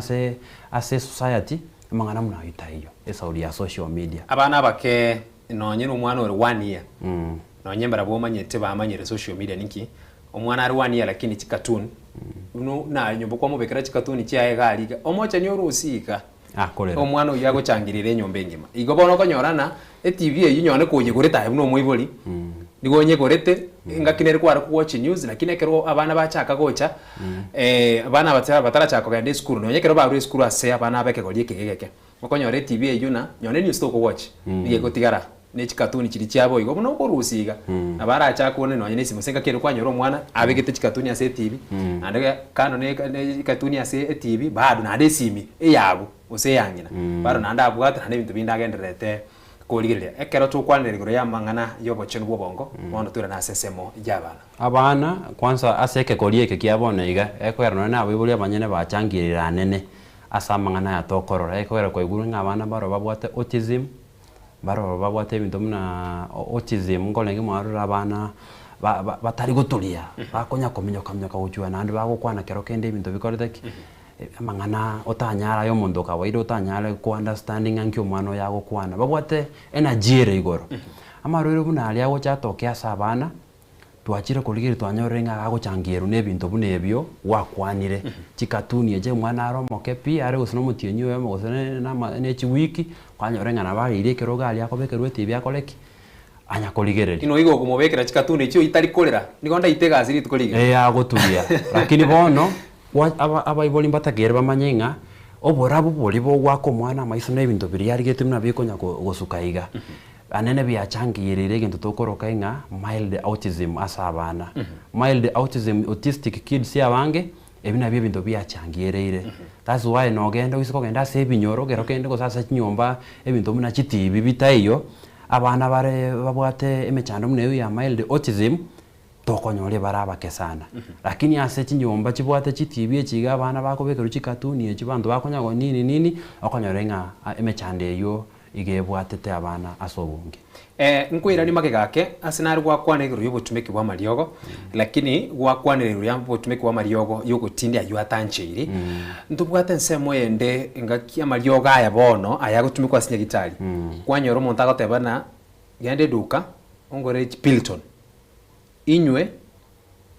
ase society amangana muna ita hiyo esauri ya social media abana bake nonye umwana ori 1 year nonye mbarabo manyete bamanyire social media niki omwana ari 1 year lakini chikatuni uno na nyombo kwa mubekera chikatuni chiaye galiga omocha nyo rusika kolera omwana uyu agochangirire nyombe ngima igobono konyorana TV yinyone kunye kureta buno mwiboli nigonye korete ngakinere kwara ku watch news lakini kero abana bachaka gocha abana batarachaka kugende school nonye kero baru school ase abana beke golie kegeke mukonyore TV yuna nyone news to ko watch nige gotigara ne chikatuni chiri cyabo igo buno ko rusiga abara achakone nonye nesi musenga kero kwanyoro mwana abegete chikatuni ase TV andega kano ne chikatuni ase TV bado na desimi eyago ose yangina bado nanda abwata na bintu bindagenderete koligirire ekero tukwanire goro yamangana yobocheno bobongo bono tura na sesemo jabana abana kwanza aseke kolieke kiabona iga ekwera na abibuli abanyene bachangirira nene asamangana ya tokorora ekwera ko iguru ngabana baro babwate autism baro babwate bintu muna autism ngolenge mwarura abana batari gutulia bakonya kominyo guchwa nandi bagukwana kero kende bintu bikoreteki amangana otanyara yo mundu kawaida otanyara ku understanding ankyo mwana yago kwana babwate energy ere igoro amarero buna ali yago chatokya sabana twachire kuligiri twanyorenga gago changiero ne bintu bunebyo wakwanire chikatuni eje mwana aromoke pi are gusino mutienyo yemo gusene na ne chiwiki kwanyorenga na bari ile keroga ali yakobekerwe tibi yakoleki anya koligereri ino igo kumobekera chikatuni cyo itari kolera nigonda itega aziri tukoligere agotulia lakini bono abaiboli mbatagere bamanyenga oborabu boli bo gwako mwana maiso ne bintu biri yari getumna bikonya gosukaiga anene byachangirire gintu tokoroka inga mild autism asabana mild autism autistic kids yabange ebina byo bintu byachangirire that's why no genda wisiko genda se binyoro gero kende ko sasa nyomba ebintu muna chitibi bitayo abana bare babwate emechando mune ya mild autism tokonyole barabake sana lakini ase chinyomba chibwate chitibie chiga abana bako bekeru chikatuni echibantu bakonyago nini okonyorenga emechande yo igebwatete abana asobungi nkwira ni magegake asinari gwakwanira y'obutumiki bwa mariogo lakini gwakwanira y'obutumiki bwa mariogo yogutinda yuatanchiri ntubwate nsemo yende ngakia mariogo aya bono aya gutumikwa sinya gitari kwanyoro umuntu agotebana gende duka ongore Pilton inywe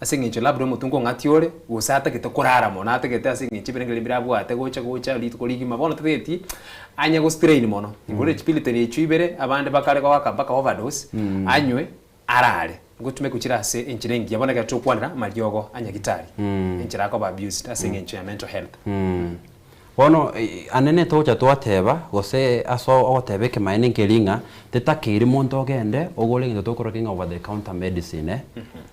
asingincho labro mutungo ngatiore usata kito kurara mona ategete asinginchi birengeli birabwate gocha litko ligi mabono tete anya go strain mono ngore Pilton echibere abande bakare baka overdose anywe arare ngutume kuchira se enchirengi yaboneka tukwanira mariogo anya gitari enchira ko abused asingincho ya mental health bono anene tocha twateba gose aso ogotebeke maine nkelinga tetakiri muntu ogende ogole ngindo tokorokinga over the counter medicine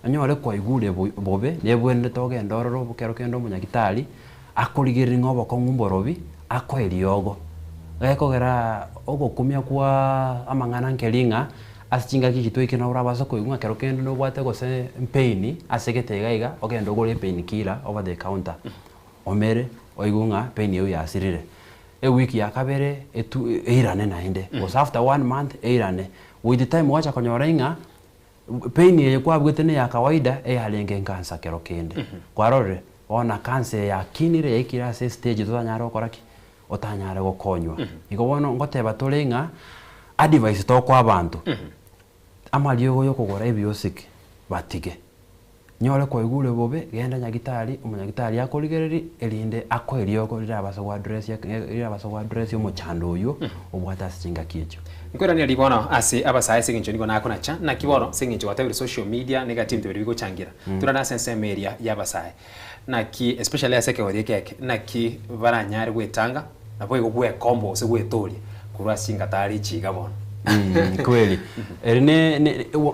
anyore kwa igure bobe nebwende togenda ororo bukero kendo munyagitari akorigiri ngobo ko ngumborobi ako eliogo gekogera ogokumya kwa amangana nkelinga asichinga kigitwike na urabasa ko igwa kero kendo no bwate gose pain asegete gaiga ogenda ogole pain killer over the counter omere oigunga pain yo yasirire wiki ya kabere eirane nainde was after 1 month eirane with the time wacha konyorenga pain ye kwa bwetene ya kawaida halenge kansa kero kende kwarore ona kansa ya kinire ikira se stage tonyaro koraki otanyare gokonywa iko bono ngoteba tolenga advice to kwa abantu amaliogo yokogora ebiosik batige nyole kwa igule bobe genda nyagitari umunyagitari yakoligereri elinde akweliyoko lirabasa kwa address yo muchando uyo obwata singa kicho nkwera ni libona ase abasaye singincho niko nako nacha na kibono singincho whatever social media negative tebiri biko changira turana sense media yabasaye na ki especially aseke odikeke na ki baranyari gwetanga na boy gwe combo se gwetoria kurwa singa tari chiga bono kweli erine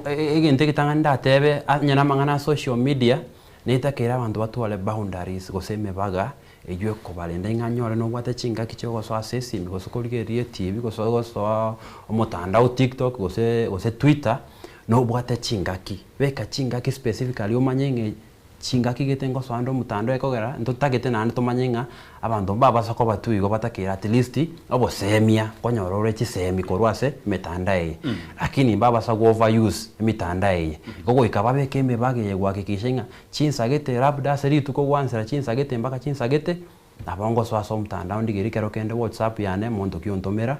egente kitanga ndatebe nyana mangana social media nitakira abantu batwale boundaries goseme baga ejwe ko balenda inganyore no bwate chinga kicho go so asesi go so koligerie TV go so omotanda o TikTok go se Twitter no bwate chinga ki beka chinga ki specifically omanyenge chinga ki getengo so ando mutando ekogera ntotagete na ndo manyenga abantu baba sako batuigo batakira at least obo semia konyorore chisemi korwase metandae lakini baba sako overuse metandae gogo ikababe keme bage yegwakikishinga chinsagete labda seritu ko wansera chinsagete mpaka chinsagete abongo so aso mtandao ndigiri kero kende WhatsApp yane muntu kiontomera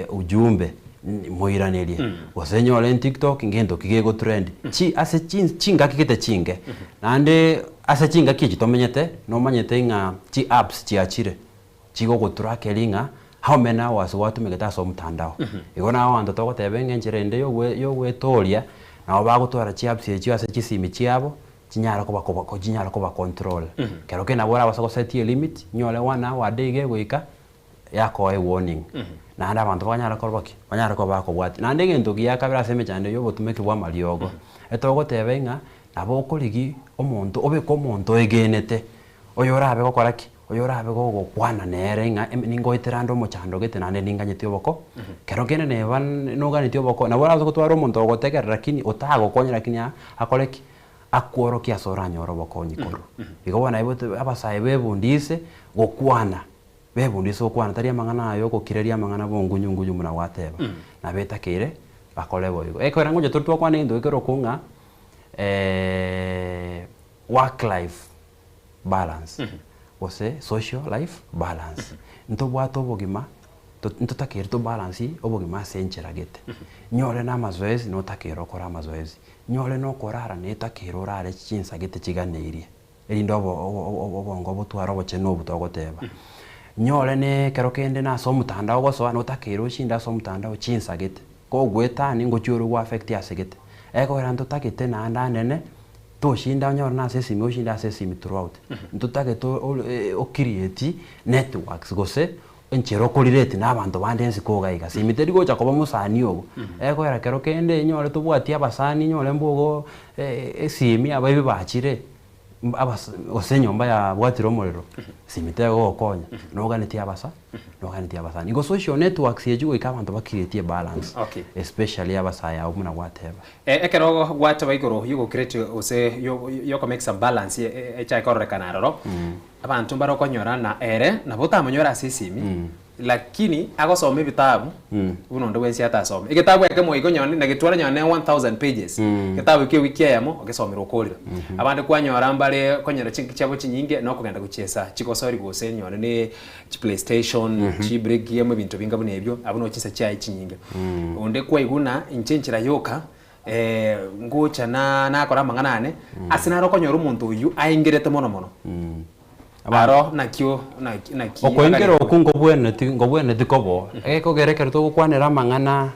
ujumbe moiranelie osenyole TikTok ngendo kigego trend chi ase chinga kigete chinge nande ase chinga kiji tomenyete no manyete nga chi apps chi achire chigo go track elinga how many hours watu megeta so mtandao igona awando toko tebenge njirende yo wetoria na bagutwara chi apps echi ase chisimi chiabo chinyara ko ba control kero kena bora basako set limit nyole 1 hour dege goika yako warning na anda abantu banyara ko bako bwati na ndenge ndogi yakabira seme cyane yo botumeke bwa mariogo etogo tebenga nabo koligi omuntu obeko omuntu egenete oyorabe gokoraki oyorabe gogo kwana nerenga ningo iterando mochando gete nane ninganyete oboko kero kene ne ban no ganete oboko na bora gotwara omuntu ogotekera lakini otago konyera lakini akoleki akworo kia soranyo roboko nyikoro igobona ibote abasaye bebundise gokwana bebundiso kwana tari amangana ayo kokireria amangana bongunyungunyu muna wateba na betakire bakole boigo ekora ngoje turtwa kwana indo ekero kunga work life balance ose social life balance nto bwato bogima nto takire to balance obogima senchera gete nyore na mazoezi no takire okora mazoezi nyore no korara ne takire orare chinsa gete chiganeirie erindo obongo botwara bocheno obutogoteba nyole ne kero kende na so mutandao go so anotakiro shinda so mutandao chinsagete ko gwetani ngochuru wa affect yasegete eko ranto takete na ndanene to shinda nyore na sesimi o shinda sesimi throughout ntutake to o create networks gose enchero kolirete na abantu bandensi ko gaiga simiteri go chakoba musani ogo eko era kero kende nyole to bwati abasani nyole mbogo esimi ababi bachire osenyomba ya bwatiro molero simitego okonya no ganeti abasa nigo social networks yejugo ikabantu bakirete balance especially abasaya omuna gwateba ekero gwateba igoro yugo create ose yo make some balance echa ikorrekana roro abantu barokonyora na ere na botamonyora sisimi lakini agosome bitabu uno ndo wensi atasome igitabu yake mo igonyone na gitwara nyone 1000 pages gitabu kyo wiki yamo ogesomera okorira abande kwanyora mbare konyera chiabo chinyinge no kugenda guchesa chikosori gose nyone ni PlayStation break game bintu binga bunebyo abuno chisa chai chinyinge onde kwa iguna inchenchira yoka ngocha na kora manganane asinaro konyora umuntu uyu aingirete mono abaro nakyo okwengero okungobwene tikobo eko gerekero to kwanera mangana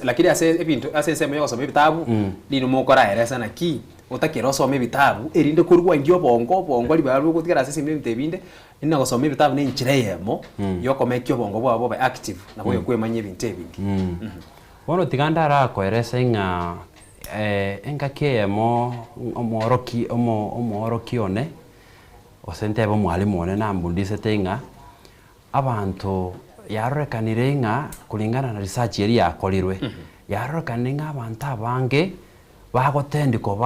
lakini ase ebintu ase sema yo some bitabu dino mukora eresa naki utakero some bitabu erinde kurwa ngyo bongo libaro gutigara ase simwe bitebinde ina gosome bitabu ne nchireyemo yo komekyo bongo bwabo ba active nabo yokwemanye bintu ebingi bono tiganda ra ko eresa inga engakemo omoroki one osente abo mwalimu one nambundise tenga abantu yarorekanire nga kulingana na research yeri yakolirwe yarorekanire nga abantu abange bagotendiko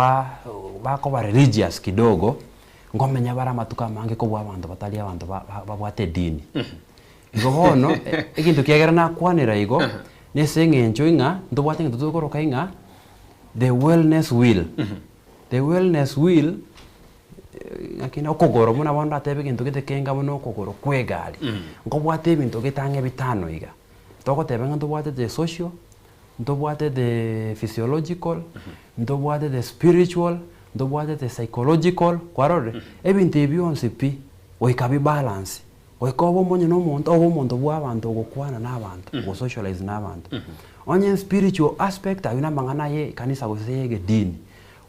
bakoba religious kidogo ngomenya bara matuka mange ko abantu batali abantu babwate dini igo bono ekintu kiagera na kwanira igo nesenge enjoinga ndobwate ngi tutokoroka inga the wellness will akina okogoro muna banda atebe kintu gitekenga muno okogoro kwegali ngobwate bintu gitange bitano iga tokotebe nga ndobwate the social ndobwate the physiological ndobwate the spiritual ndobwate the psychological kwarore ebintu byonse pi oikabi balance oikobo monye no muntu obo bw'abantu ogokwana n'abantu go socialize n'abantu onye spiritual aspect ayuna mangana ye kanisa goseyege dini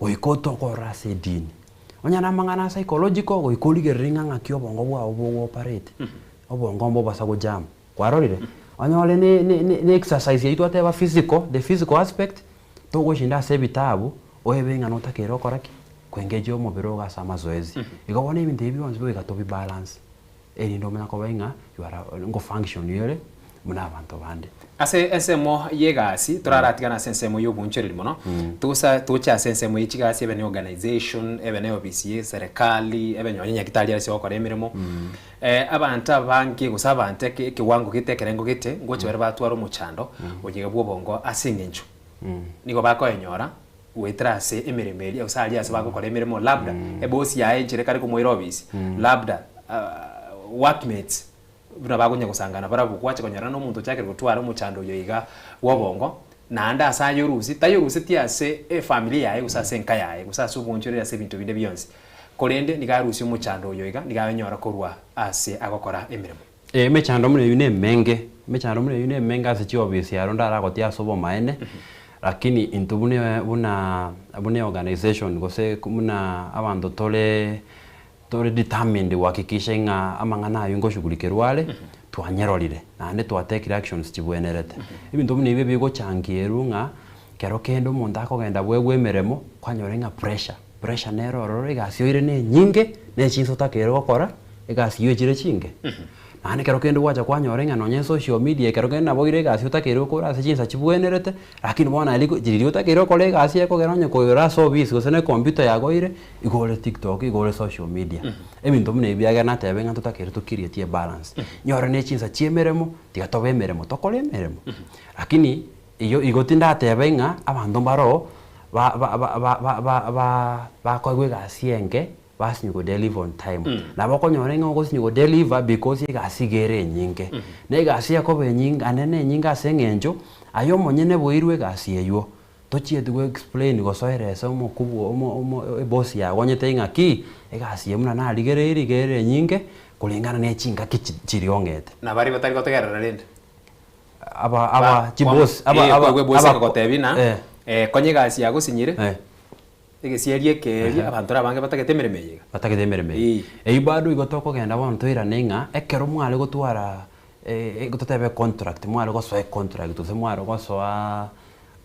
oikoto korase dini onya na mangana psychological oikolige ringa ngakyo bongo bwa obo operate obongo mbo basago jam kwarorire onya ole ne exercise yitu ateba physical the physical aspect to goshinda se bitabu oyebenga notakero koraki kwengeje omubiro gasa mazoezi igobone ibintu ebyo bigatobi balance ndo mena kobenga yara ngo function yere muna abantu bande ase SMO yegasi turaratigana sensemo yobunchereri mono tucha sensemo yichigasi ebene organization ebene OBCA serikali ebene onye kitali ase okora emirimo abantu abange gusabante kiwango gitekerengo gite ngoche bari batwara umuchando ogiga bwobongo asingenjo niko bakoyenyora wetrase emiremeri usali ase bagokora emirimo labda ebosi yae njire kari kumwira obisi labda workmates buna bagonya gusangana barabu kwacha konyara no muntu cyake gutwara umuchando yoiga wobongo nanda asayo rusi tayo rusi tiase familia yae usase nka yae usase ubunjorera se bintu binde byonse kolende nigarusi umuchando yoiga niganyora korwa ase agokora emirimo mechando mune yune menge ase chiobisi yaro ndara gotia sobo maene lakini intubune buna organization gose muna abantu tole determined wakikisha nga amangana yungo shugulikerwale twanyerolire nande twatake actions tibwenerete ibintu bune ibe bigo changieru nga kero kendo umuntu akogenda bwegwemeremo kwanyorenga pressure nerororo igasyoire ne nyinge ne chinso takero gokora igasyo chire chinge nane kero kendo wacha kwanyorenga nonye social media kero kendo naboire igasyo takero gokora ase chinsa chibwenerete lakini bona aliko jirio takero kole igasyo kogeronye koira so bisi gosene computer yagoire igore TikTok igore social media ebintu mune byaga natebe nga tutakero tukirietie balance nyore ne chinsa chiemeremo tigatobemeremo tokolemeremo lakini iyo igotinda atebe nga abandu baro ba koigwe gasienge basinyugo deliver on time nabo konyorenga ngosinyugo deliver because igasigere nyinge ne gasiya ko benyinga anene nyinga sengenjo ayo monyene boirwe gasiyeyo tochie to explain go soerese omo boss ya wonyete ngaki egasiye muna na ligere nyinge kulingana ne chinga kichiriongete na bari batari gotegerera rende aba chibos aba gotebina konye gasi yago sinyire egesiarie keri abantu abange batagetemeremeye bado igotoko genda bonto iranenga ekero mwale gotwara gototebe contract mwale go soe contract to mwale go soa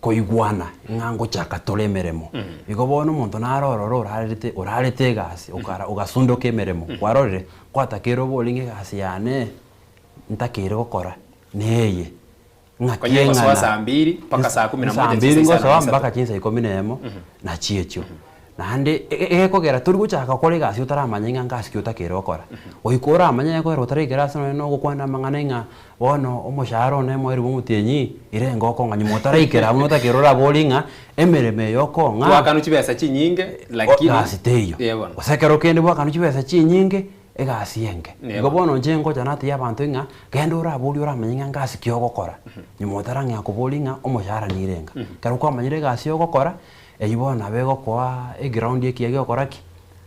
koigwana ngango chaka tolemeremo igo bono muntu narororo urarete gasi ugasundoka kemeremo kwarorire kwatakero bolinge gasi yane ntakire gokora neye ngakienga saa 2 mpaka saa 11 saa 2 ngoso mpaka chinsa 11 na chiecho nande egekogera turi guchaka kore gasi utaramanya inga ngasi kyotakere okora oikora amanya ko rotare gerasa no gukwana mangana inga bono omosharo ne mweri bumutenyi ire ngoko ngani motaraikera munota kerora bolinga emereme yoko nga wakanu chibesa chinyinge lakini gasi teyo osekero kende bwakanu chibesa chinyinge egasi yenge igo bono njengo janati yabantu inga gendo rabuli uramanya ngasi kyogokora nyimotaranga kubolinga omoshara nirenga kero kwa manyire gasi yogokora eyibona bego kwa ground yekiage okoraki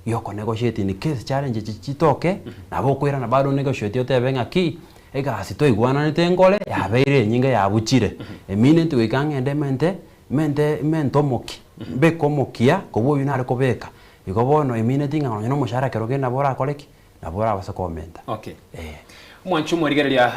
yoko negotiate in case challenge chitoke nabo kwira na bado negotiate otebenga ki egasi toigwana nitengole yabeire nyinga yabuchire emine tuikangende mente moki beko mokia kobo yunare kobeka igo bono emine tinga no mushara kero genda bora koleki na bora basa komenta okay mwanchu morigereria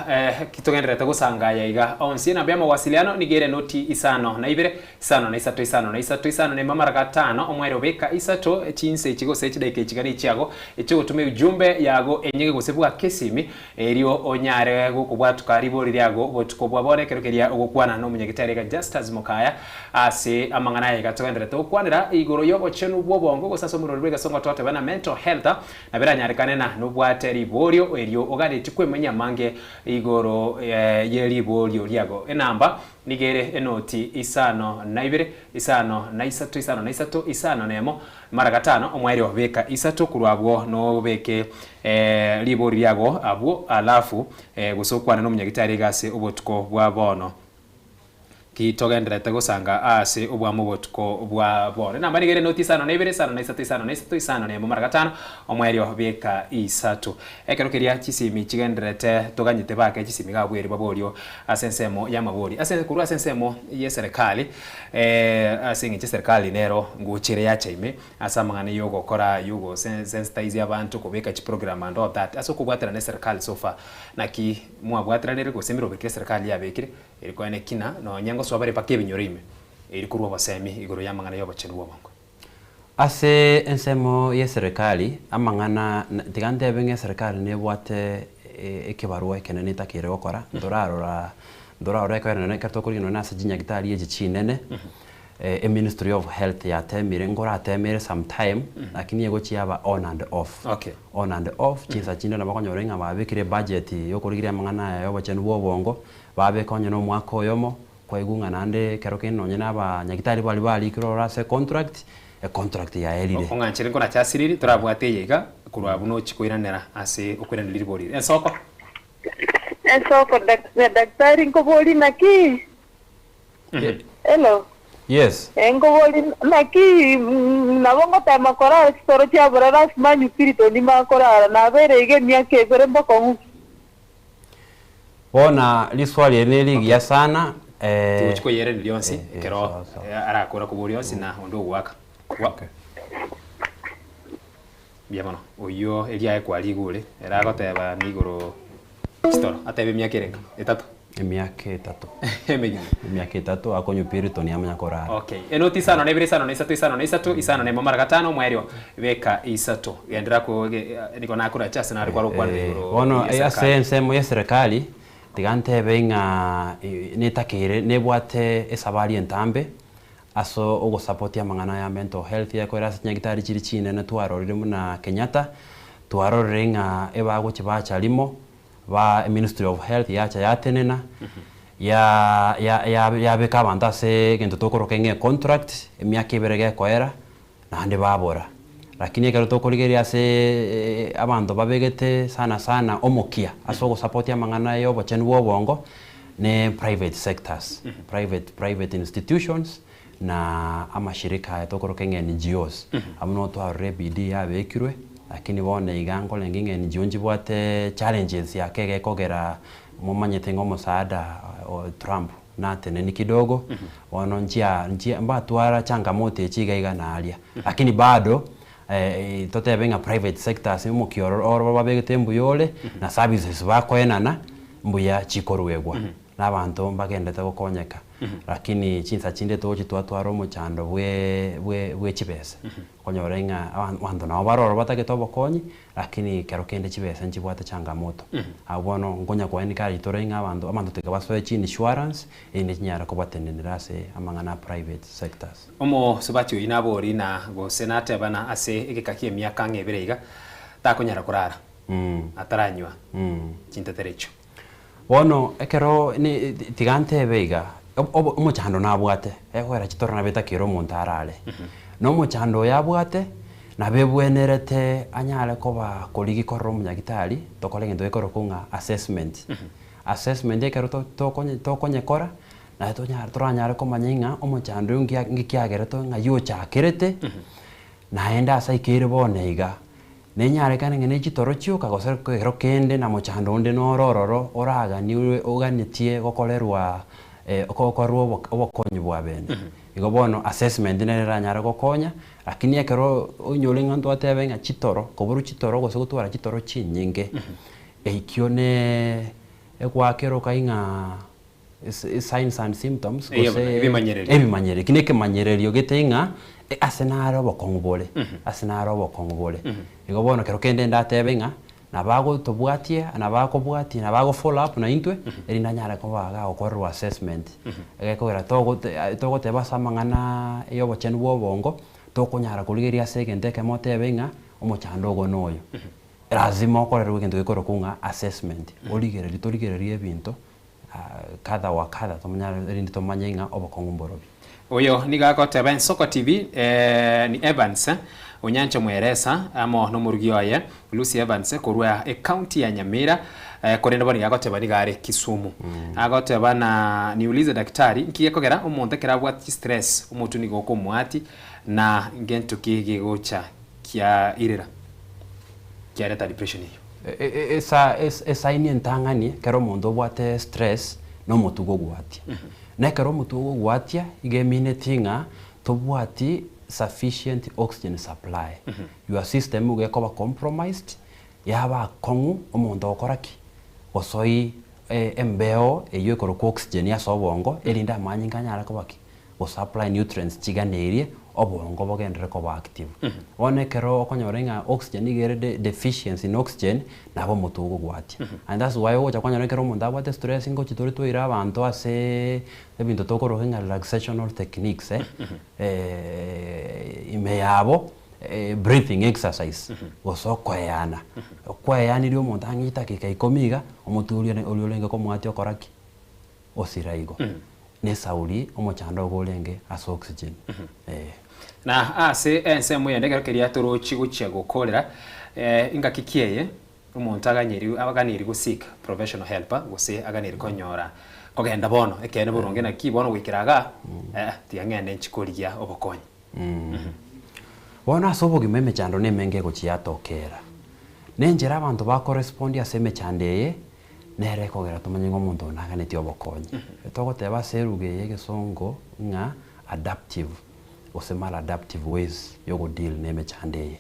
kitogenderete gusangaya iga onsi na bya mawasiliano nigere noti isano na ibere isano na isato isano na isato isano ne mamara gatano omwero beka isato chinse ikigo se chideke kigari chiago echo gutume ujumbe yago enyege gusebuga kesimi erio onyare gukubwatu karibo ririago botukobwa borekerekeria ogukwana no munyagitare ga Justus Mukaya ase amangana ya gatogenderete okwanira igoro yobo chenu bwobongo gusaso murorwe gasonga tote bana mental health na beranyare kanena no bwateri borio erio ogade tikwe mange igoro yelibolyo lyago enamba nigere enoti isano na ibere isano na isato isano na isato isano nemo mara gatano omweri obeka isato kurwabwo no beke libori lyago abwo alafu gusokwana no munyagitari gase obotuko bwa bono kitogenderete gusanga ase obwamu botuko bwa bone namba nigere noti isano na ibere isano na isato isano na isato isano nemo mara gatano omweri obeka isato ekerokeria chisimi chigenderete toganyite bake chisimi gabweri babolyo asensemo yamabori asenkurwa asensemo ye serikali asingi serikali nero nguchire ya chaime asamangane yogo kora yugo sensitize abantu kubeka chi program and all that aso kubwatira ne serikali sofa naki mwabwatira nere gosemiro beke serikali yabekire ilikuwa ene kina no nyango swabare pakebe nyorime ilikurwa basemi igoro yamangana yobo chenu wabongo ase ensemo ye serikali amangana tigante benge serikali ne bwate ekibarua ekenene takire gukora ndorarora ko ne karto kuri no nasa jinya gitari ye chinene Ministry of Health ya temire ngora temire sometime lakini yego chiaba on and off on and off chinsa chinda na bakonyorenga babikire budget yo kurigire mangana yo bachenu bobongo babe konyo no mwaka oyomo kwa igunga nande keroke no nyina ba nyagitari bali kirora se contract ya elire onganchire ngona chasiriri turabwate yega kurwa buno chikoiranera ase okwirana liribori ensoko daktari ngoboli naki hello yes engoboli naki nabongo tema kora storo cha brada smanyu pirito ni makora na bere ige miake bere mboko bona liswali eneli ya sana tuchiko yere lionsi kero arakora kubolionsi na ondo gwaka okay biamono oyo elia ekwaligule era goteba nigoro storo atebe miakerenga etatu emiake tatu emegine emiake tatu akonyo pirito ni amanya kora okay enoti sana na ibiri sana na isato isano ne mamara gatano mwerio beka isato yendera ko niko nakura chase na alikuwa kwa nigoro bono ya sensemo ya serikali tigante benga netakire nebwate esabali entambe aso ogo support ya mangana ya mental health ya kwera nyagitari chiri chine na twarorire muna Kenyatta twarorenga ebago chibacha limo ba Ministry of Health ya cha yatenena ya beka bandase gento tokoro kenge contract emyake berege kwera na hande babora lakini kero tokorigeria se abantu babegete sana omokia asogo support ya mangana yo bochenu bobongo ne private sectors private institutions na amashirika ya tokoro kenge NGOs amuno to rebidi ya bekirwe lakini bone igango lenginge NGO njibwate challenges ya kege kogera mumanyete ngo musaada Trump na teneni kidogo wono njia mbatwara changamoto echiga na alia lakini bado tote benga private sectors mu kioro babegete mbuyole na services bakoenana mbuya chikorwegwa n'abantu bagendete gukonyeka lakini chinsa chinde tochi twatwara omochando bwe chibesa konyora inga abandu nabo baroro batagete obokonyi lakini kero kende chibesa nchibwate changamoto abono ngonya kwaeni kali tore inga abandu teka basoe chini insurance ene nyara kubatendenera ase amangana private sectors omo subati inabori na go senate bana ase egekakie miaka ngebereiga takonyara kurara ataranywa chinteterecho bono ekero ni tigante beiga omochando nabwate ekwera chitora nabeta kiro omonto arare no omochando yabwate nabebwenerete anyale koba koligi korro omunyagitari tokore gento ekoro kunga assessment assessment ekero tokonyekora na toranyare komanya inga omochando ngikiagerete nga yochakerete naenda asa ikere boneiga nenyare kana ngene chitoro chiuka gosera kero kende na mochando onde norororo oraga ni oganitie gokorerwa okokorwa obokonyi bwa bene igo bono assessment nere nyara gokonya lakini ekero onyole nganto atebe nga chitoro koburu chitoro gose gutwara chitoro chinyinge eikyo ne ekwakero kainga signs and symptoms gose ebimanyereri kineke manyererio geteinga asenaro bokongobole igo bono kero kende ndatebe nga nabago tobwatie nabakobwatie nabago follow up na intwe eri nanyara kobaga okorwa assessment egekora togote basamangana yobo chenu bobongo tokonyara kuligeria segente kemotebe nga omochando ogo noyo lazima okorerwe gento gekoro kunga assessment oligererie ebinto kadha wa kadha tomanyara erindi tomanyenga obokongomborobi oyo nigakoteba Ensoko TV ni Evans onyancha mweresa amo no murugioye Lucy Evans korwa county ya Nyamira korenda bani gakoteba nigare Kisumu agoteba na niulize daktari nkiyekogera omonte kerabwa stress omuntu nigoko mwati na ngento kigigocha kia irera kia reta depression hiyo esa ini entangani kero mondo bwate stress no mutugo gwati na kero mutugo gwatia igemine tinga tobwati sufficient oxygen supply your system ugekoba compromised yaba kongu omondo okoraki osoi embeo eyo ekoro oxygen ya sobongo elinda amanyinganyara kobaki o supply nutrients chiganerie obongo bogendere koba active one kero okonyorenga oxygen igere deficiency in oxygen nabo mutugo gwati and that's why ocha kwanyore kero omonda abate stress ngo chitori toira abantu ase ebinto tokorogenga relaxational techniques ime yabo breathing exercise gosokoyana kweyana iri omonto angita kikaikomiga omuturi oliolenge komwati okoraki osiraigo nesauri omochando ogolenge as oxygen na ase ensemo yendekero keria torochi guchia gukorera ingakikieye omonto aganiri gusika professional helper gose aganiri konyora kogenda bono ekene boronge na kibono gwikiraga tiangende nchikorigia obokonyi bona sobo gimeme chando nemenge gochiatokera nenjera abantu ba correspond aseme chandeye nere kogera tumanyengo omonto naganeti obokonyi togoteba serugeye gesongo nga adaptive ose maladaptive ways yogo deal neme chandeye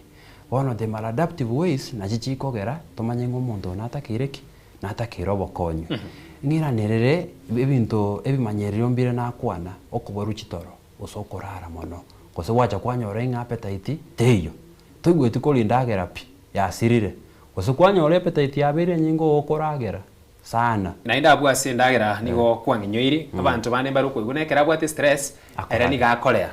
bono de maladaptive ways na chichikogera tumanyengo omonto natakireki natakira obokonyi ngira nerere ebinto ebimanyerero mbire nakwana okuboru chitoro osokorara mono kose wacha kwanyora inga appetite teyo tugweti kolindagera pi yasirire kose kwanyora appetite yabire nyingo okoragera sana nainda abwa sindagera nigo kwanginyoiri abantu bane bari kwegunekera bwate stress era nigakolea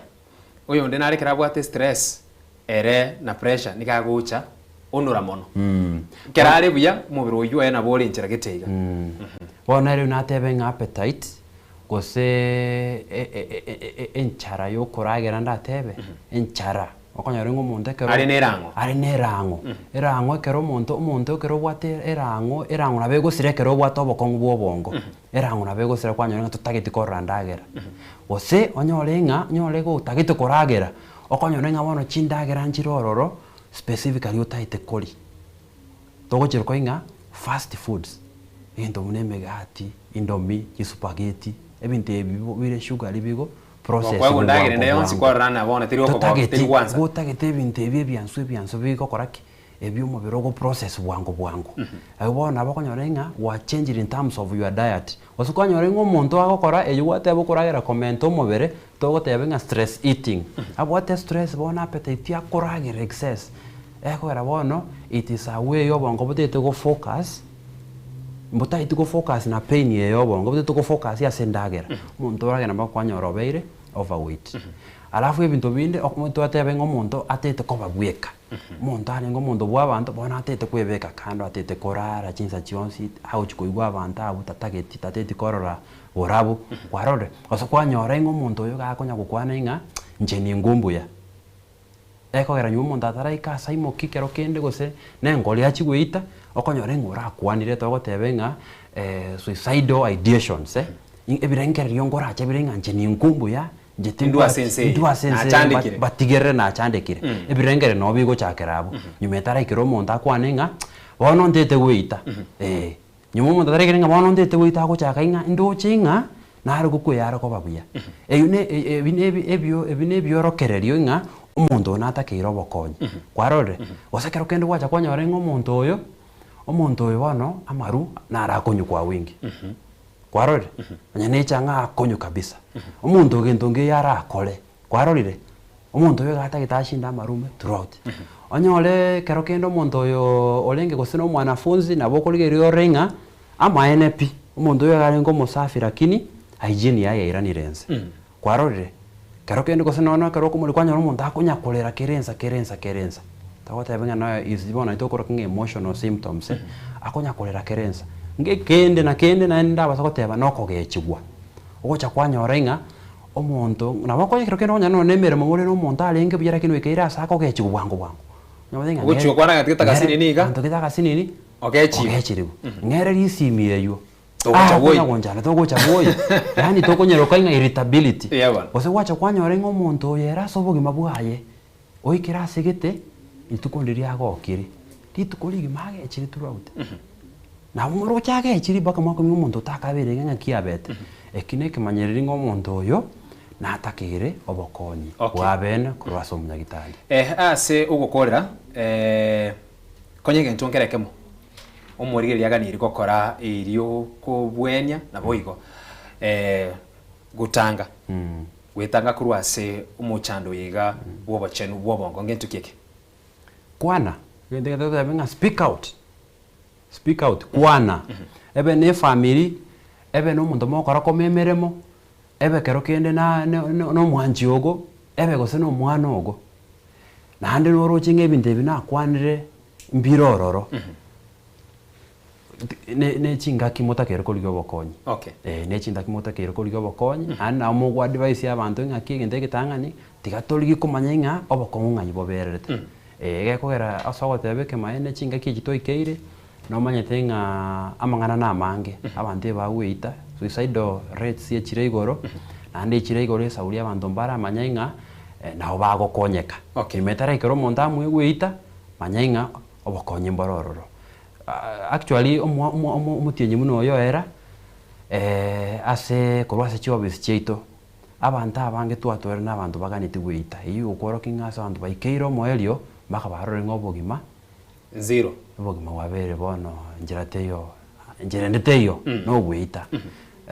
oyo ndi narekera bwate stress ere na pressure nigagucha onura mono kerare buya mubiri oyu ena bole nchira geteiga bona rero natebe nga appetite gose enchara yo koragera ndatebe enchara okonyora ngo omonto ekero ari nerango erango ekero omonto ekero bwate erango nabego sirekero bwate obokongu bwobongo erango nabego sire kwanyora nga tutageti korra ndagera gose onyore nga nyore go utageti koragera okonyora nga bono chindagera nchirororo specifically utaite koli togochero koinga fast foods into munemegati indomie spaghetti ebintu ebibo bire sugar libigo process kwa ndagire ne yonsi kwa rana bona tiri okoko tiri kwanza gotagete ebintu ebye byanso biko koraki ebyo mubiro go process bwangu bona bakonyorenga wa change in terms of your diet osukonyorenga omuntu agokora eyuwate bukuragira comment omubere togotebenga stress eating abwate stress bona appetite yakuragira excess era bono it is a way obongo butete go focus mbota ituko focus na pain yeyo bongo butete go focus ya sendagera omuntu oragena bakwanyorobeire overweight alafu ebintu binde omuntu atebenga omuntu atete koba bweka omuntu arenga omuntu bw'abantu bona atete kwebeka kando atete korara chinsa chionsi au chikoigwa abantu abo tatageti tatete korora orabu kwarore osokwanyorenga omuntu oyo gakonya gukwanenga nje ni ngumbuya ekogera nyumo omuntu ataraika saimo kikero kende gose nengoli achigwita okonyorenga orakwanire togotebenga suicidal ideations ebirengerero yongora achebirenga nje ni ngumbuya Ndua sense batigere na chandekire ebirengere no bigo chakerabo nyumetara ikiro monta akwanenga bono ndete wita nyumo monta tarekenga bono ndete wita ako chakainga ndo chinga nari gukuyara ko babuya eyune ebinebyo rokererio nga omuntu natakiro bokonyi kwarore osekero kende gwacha kwanyorenga omuntu oyo bono amaru nara konyukwa wingi kwarore nyane changa akonyo kabisa omuntu gentonge yara akole kwarorire omuntu yo gata gitashinda marume throughout onyole kero kendo omuntu yo olenge gosina omwanafunzi nabo koligerio renga ama NP omuntu yo garengo musafi lakini hygiene yaye iranirense kwarorire kero kendo gosina ono kero kumuli kwanyoro omuntu akonya kolera kerensa tagotebenga na izibona itokoro kinge emotional symptoms akonya kolera kerensa kende na nda basakoteba noko gechigwa ogocha kwanyorenga omuntu nabako kero keno nyano nemere momore no muntu alenge byara kino ikeira asako gechigwa bwangu nyabenga uchi okwana gatita kasini niga ntogita kasini ni ogechiribu ngere risimiye yo togocha boy ngonjana togocha boy yani tokonyeroka inga irritability ose wacha kwanyorenga omuntu yera sobogi mabwaye oikira segete itukondiria agokiri titukoligi mage echiri throughout na umuro chake echiri baka mwako omuntu takaberenge ngakiabete ekineke manyereringa omuntu oyo natakire obokonyi wabene kurwaso omunyagitali ase ugukorera konyege ntongerekemo omurigeri yaganiri gokora irio kubwenya na boigo gutanga wetanga kurwase umuchando yiga wobochenu bwobongo ngentukeke kwana ngendega benga speak out kwana ebe ne family ebe no muntu mokora komemeremo ebe kero kende no mwanji ogo ebe gose no mwana ogo nande no rochinga ebinte bina kwanire mbirororo ne chinga kimota kero koligyo bokonyi ne chinga kimota kero koligyo bokonyi ana mo advice y'abantu ngaki ngende gitangani tigatoligi kumanyenga obokonga nyibobererete gekogera asogotebeke maene chinga kijitoikeire no manyetenga amangana na mange abante bagwita suicidal rates ye chireigoro nande chireigoro sauri abantu mbara manyenga naho bagokonyeka metara ikero monta amwe gwita manyenga obokonye mborororo actually omutienyi muno yo era ase korwase chiobisi cheito abantu abange twatwere n'abantu baganiti gwita iyo ukorokinga ase abantu baikeiro moelio baka barore ngobogima zero obogima wabere bono njerendeteyo no gwita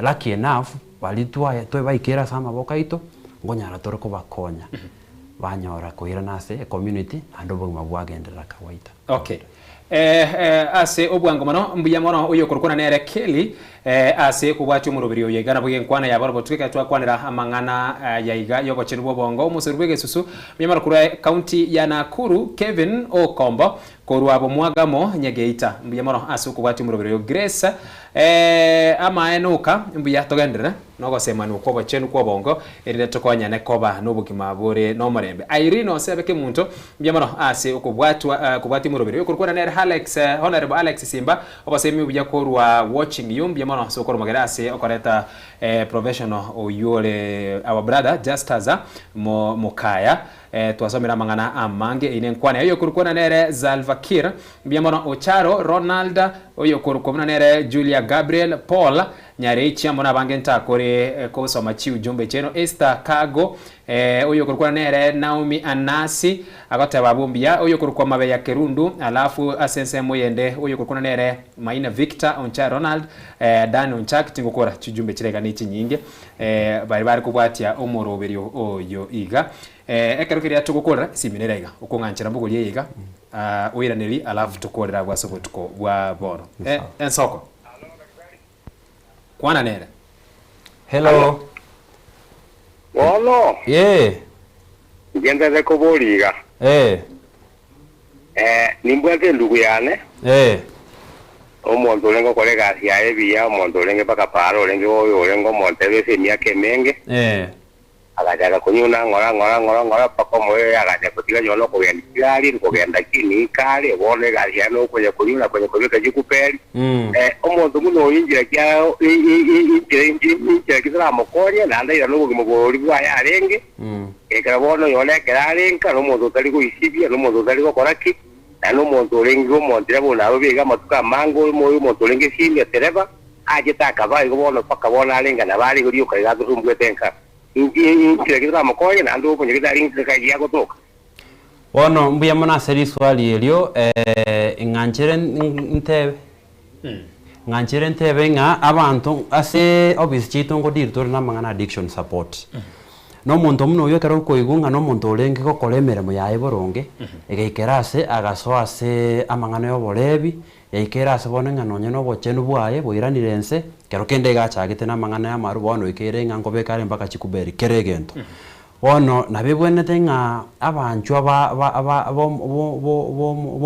lucky enough balitwa to baikera sama bokaito ngonyara toroko bakonya banyora koira nase community ando bogima bwagendera kawaita ase obwango mano mbuya mono uyo kurukuna nere keli ase kubwati umurubiri oyegana bwe nkwana ya barbo twika twakwanira amangana yaiga yobochenu bwobongo umuserubege susu myamara kura county ya Nakuru Kevin Okombo korwabo mwagamo nyegeita mbuya mono ase kubwati umurubiri yo Grace ama enuka mbuya togendera nogo sema nuko bochenu kwobongo erire tokonya ne koba nobukima bore no marembe Irene osebeke muntu mbuya mono ase kubwati umurubiri yo kurukuna nere Alex Honorable Alex Simba obasemi ubuya korwa watching you mbuya mono sokoro magerase okoreta professional oyole our brother just as mukaya twasomera mang'ana amange ine nkwane oyo kurukwana nere Zalvakir biamono Ocharo Ronald oyo kurukwana nere Julia Gabriel Paul Nyareichi amona bange ntakore kusoma chi ujumbe cheno Esther Kago oyo kurukwana nere Naomi Anasi agoteba bumbia oyo kurukwa mabe ya Kerundu alafu asense moyende oyo kurukwana nere Maina Victor Oncha Ronald Dan Onchak tingukora chujumbe chirega nichi nyinge bari kubwatia omoroberio oyo iga ekerukiria tugukora siminera iga ukunganchira mbuguli iga oiraneri alafu tukorera gwasobotuko bwa bono ensoko kwana nere hello Ono ngenda kuboliga nimbwate ndugu yane omuntu lengo kolega ya ebia omuntu lenge paka paro lenge oyo lengo montebe se miaka menge agajaga kunyuna ngora pako moyo agajaga kutiga yono kugenda kugenda kini kale bone galia no kwenye kunyuna kwenye kubika jikupeli omuntu muno yinjira kyao injira kizara mokoria nanda ira no gimugori bwa ya lenge ekara bono yone keralenka no muntu tali kuisibia no muntu tali koraki ano muntu lengi omuntu rabo nabo biga matuka mango moyo muntu lengi simya tereba ajeta kabai bono paka bona lenga na bali guriyo kaga tumbwetenka kile kitu kama koje na ndo kwenye kita link kaji yako toka wono mbuya mona seri swali elio nganjire ntebe nganjire ntebe nga abantu ase obvious chito ngo director na mangana addiction support no muntu muno yo kero koigunga no muntu olenge ko kolemere mu yae boronge egeikerase agasoase amangana yo bolebi eikerase bonenga nonye no bochenu bwaye boiranirense kero kende gachagite na mangana ya maru bono ikere nga ngobe kare mpaka chikuberi keregento wono nabebwenete nga abanchu aba bo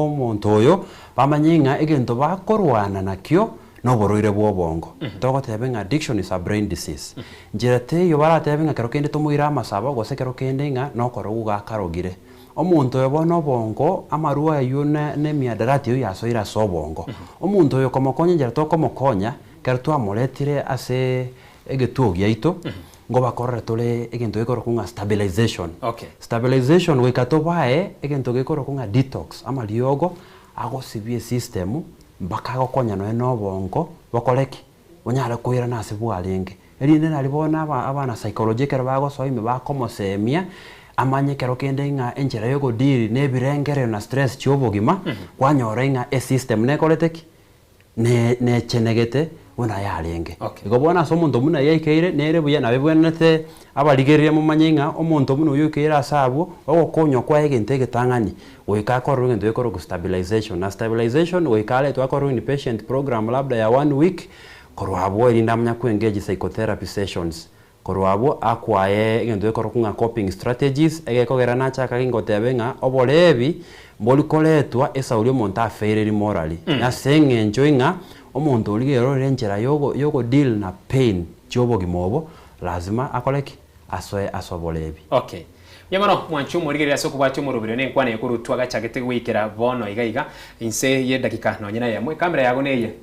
muntu oyo bamanyinga egento bakorwana nakyo no boroire bwobongo togo tebenga addiction is a brain disease njirate yo bara tebenga kero kende tumuira amasaba gose kero kende nga no koroguga karogire omuntu yobono bongo amarua yuna ne miadarati yo yasoira sobongo omuntu yo komokonya njirato komokonya kero twamuletire ase egetugi yaito ngo bakorera tole egento gekoro kunga stabilization stabilization wekato bae egento gekoro kunga detox ama liogo ago sibie system mpaka gokonya no bongo bakoleki onyara kuira nase bwalenge erinde nalibona abana psychological bago soime bakomosemia amanye kero kende nga enjera yogo deal ne birengere na stress chobogima kwanyora nga e system ne koleteki ne chenegete ona yalenge igobona so muntu muna yaikeire nere buya nabebwenete abaligerie mu manyinga omuntu muno yukeira asabo ogokonyo kwa egente getangani weka ko rungendo yekoro ku stabilization na stabilization wekale to akoro in patient program labda ya 1 week korwabo irinda mnya ku engage psychotherapy sessions korwabo akwaye egento yekoro kunga coping strategies egekogera na chaka kingotebenga obolebi mbolicoletwa esaulio monta fairly morally na sengenjoinga omuntu oligero renjera yogo deal na pain chobo gimobo lazima akoleki asobolebi yamano mwanchu murigeria soko bwacho murubiro ne nkwane kurutwa gachagete gwikira bono igaiga inse ye dakika no nyina yamwe kamera yago neye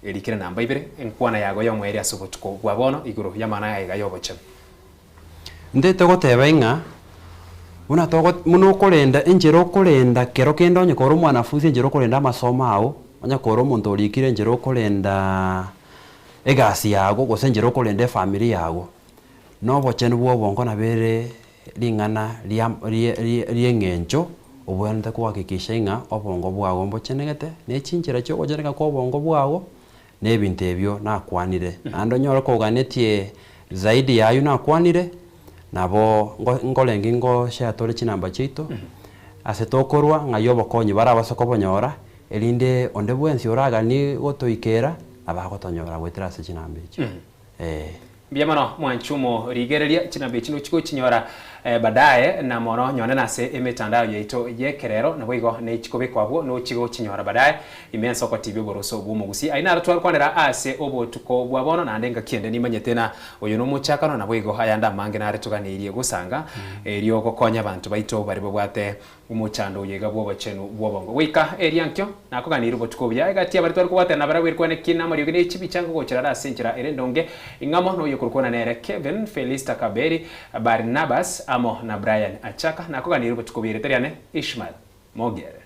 erikira namba ibere enkwana yago yo mweri asobotuko gwa bono iguru yamana yaiga yobocha ndete gotebenga una togo muno kolenda enjero kolenda kero kendo onye koro mwana fuzi enjero kolenda masoma ao onya koro muntu olikire enjero kolenda egasi yago gose enjero kolenda family yago no bochenu bwobongo nabere lingana liengencho obwanda kuhakikisha inga obongo bwago mbochenegete nechinjira cyo gojeneka ko obongo bwago nebintu ebyo nakwanire ando nyoro koganetie zaidi yayo nakwanire nabo ngolengi ngo share tole chinamba chito asetokorwa ngayobo konyi barabasoko bonyora elinde onde bwensi oraga ni gotoikera abagotonyora gwetira se chinamba icho biamano mwanchumo rigereria chinamba chino chiko chinyora badaye na mono nyone nase emetandao yeito yekerero na bwigo ne chikobe kwabo no chigo chinyora badaye imenso kwa TV boroso bumugusi aina ratwara kwanera ase obotuko bwabono na ndenga kiende nimanyetena oyo no muchakano na bwigo hayanda mange na retuganirie gusanga eriyo gokonya abantu baito bari bwate umuchando yega bwo bachenu bwo bongo wika area nkyo nako ganira botuko bya gati abari twari kubatana bara wirkwane kina muri gine chibichanga gochera rasenchera erendonge ingamo no yokurukona nere Kevin Felista Kaberi Barnabas amo na Brian Achaka nako ganira botuko bya teriane Ishmael Mogere